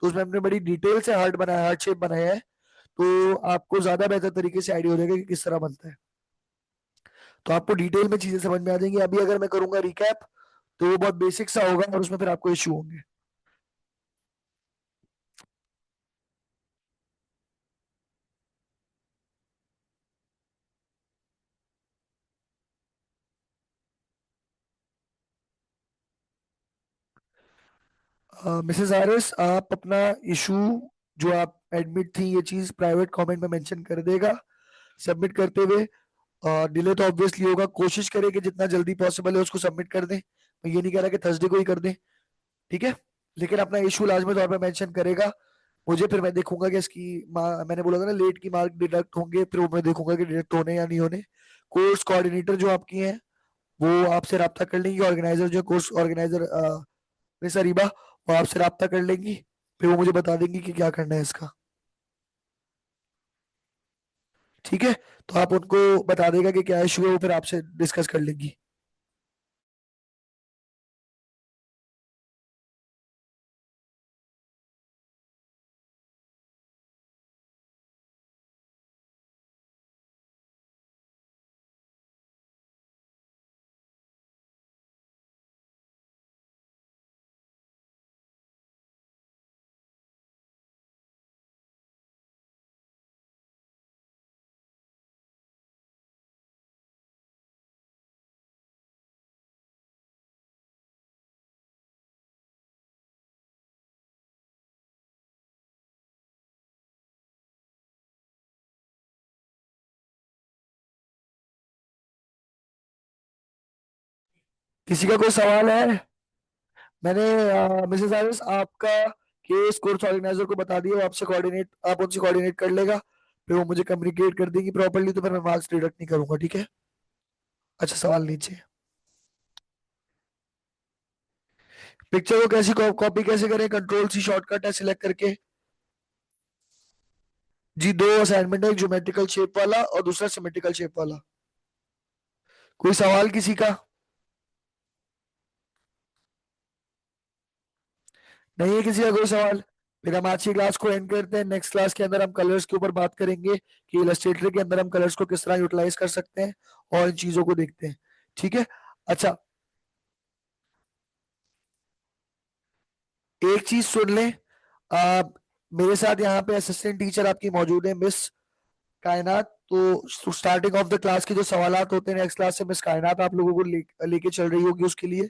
तो उसमें हमने बड़ी डिटेल से हार्ट बनाया, हार्ट शेप बनाया है, तो आपको ज्यादा बेहतर तरीके से आइडिया हो जाएगा कि किस तरह बनता है। तो आपको डिटेल में चीजें समझ में आ जाएंगी। अभी अगर मैं करूंगा रिकैप तो वो बहुत बेसिक सा होगा और उसमें फिर आपको इश्यू होंगे। मिसेस आरएस, आप अपना इशू जो आप एडमिट थी ये चीज प्राइवेट कमेंट में मेंशन कर देगा सबमिट करते हुए। डिले तो ऑब्वियसली होगा, कोशिश करें कि जितना जल्दी पॉसिबल है उसको सबमिट कर दें। मैं ये नहीं कह रहा कि थर्सडे को ही कर दें, ठीक है, लेकिन अपना इशू लाजमी तौर पर मेंशन करेगा मुझे, फिर मैं देखूंगा कि इसकी मैंने बोला था ना लेट की मार्क डिडक्ट होंगे, फिर वो मैं देखूंगा कि डिडक्ट होने या नहीं होने। कोर्स कोऑर्डिनेटर जो आपकी हैं वो आपसे रब्ता कर लेंगी, ऑर्गेनाइजर जो कोर्स ऑर्गेनाइजर मिस अरीबा, वो आपसे रब्ता कर लेंगी, फिर वो मुझे बता देंगी कि क्या करना है इसका। ठीक है, तो आप उनको बता देगा कि क्या इशू है, वो फिर आपसे डिस्कस कर लेंगी। किसी का कोई सवाल है? मैंने मिसेस आरिस आपका केस कोर्स ऑर्गेनाइजर को बता दिया, वो आपसे कोऑर्डिनेट, आप उनसे कोऑर्डिनेट कर लेगा, फिर वो मुझे कम्युनिकेट कर देंगी प्रॉपरली, तो फिर मैं मार्क्स डिडक्ट नहीं करूंगा, ठीक है? अच्छा, सवाल नीचे। पिक्चर को कैसी कॉपी कैसे करें? कंट्रोल सी शॉर्टकट है, सिलेक्ट करके। जी, दो असाइनमेंट है, एक ज्योमेट्रिकल शेप वाला और दूसरा सिमेट्रिकल शेप वाला। कोई सवाल किसी का? नहीं है किसी का कोई सवाल? फिर हम आज की क्लास को एंड करते हैं। नेक्स्ट क्लास के अंदर हम कलर्स के ऊपर बात करेंगे कि इलस्ट्रेटर के अंदर हम कलर्स को किस तरह यूटिलाइज कर सकते हैं, और इन चीजों को देखते हैं, ठीक है? अच्छा, एक चीज सुन लें, आ, मेरे साथ यहाँ पे असिस्टेंट टीचर आपकी मौजूद है, मिस कायनात। तो स्टार्टिंग ऑफ द क्लास के जो सवालात होते हैं नेक्स्ट क्लास से मिस कायनात आप लोगों को लेके चल रही होगी उसके लिए।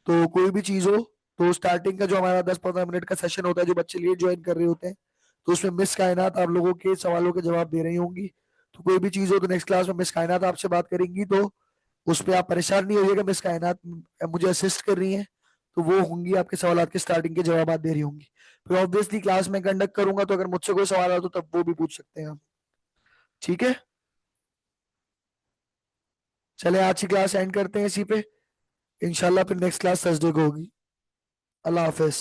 तो कोई भी चीज हो, तो स्टार्टिंग का जो हमारा 10-15 मिनट का सेशन होता है, जो बच्चे लेट ज्वाइन कर रहे होते हैं, तो उसमें मिस कायनात आप लोगों के सवालों के जवाब दे रही होंगी। तो कोई भी चीज हो तो नेक्स्ट क्लास में मिस कायनात आपसे बात करेंगी, तो उस पर आप परेशान नहीं होइएगा, मिस कायनात मुझे असिस्ट कर रही हैं, तो वो होंगी आपके सवाल के स्टार्टिंग के जवाब दे रही होंगी। फिर ऑब्वियसली क्लास में कंडक्ट करूंगा, तो अगर मुझसे कोई सवाल आता तो तब वो भी पूछ सकते हैं आप, ठीक है? चले, आज की क्लास एंड करते हैं इसी पे। इंशाल्लाह फिर नेक्स्ट क्लास थर्सडे को होगी। अल्लाह हाफिज।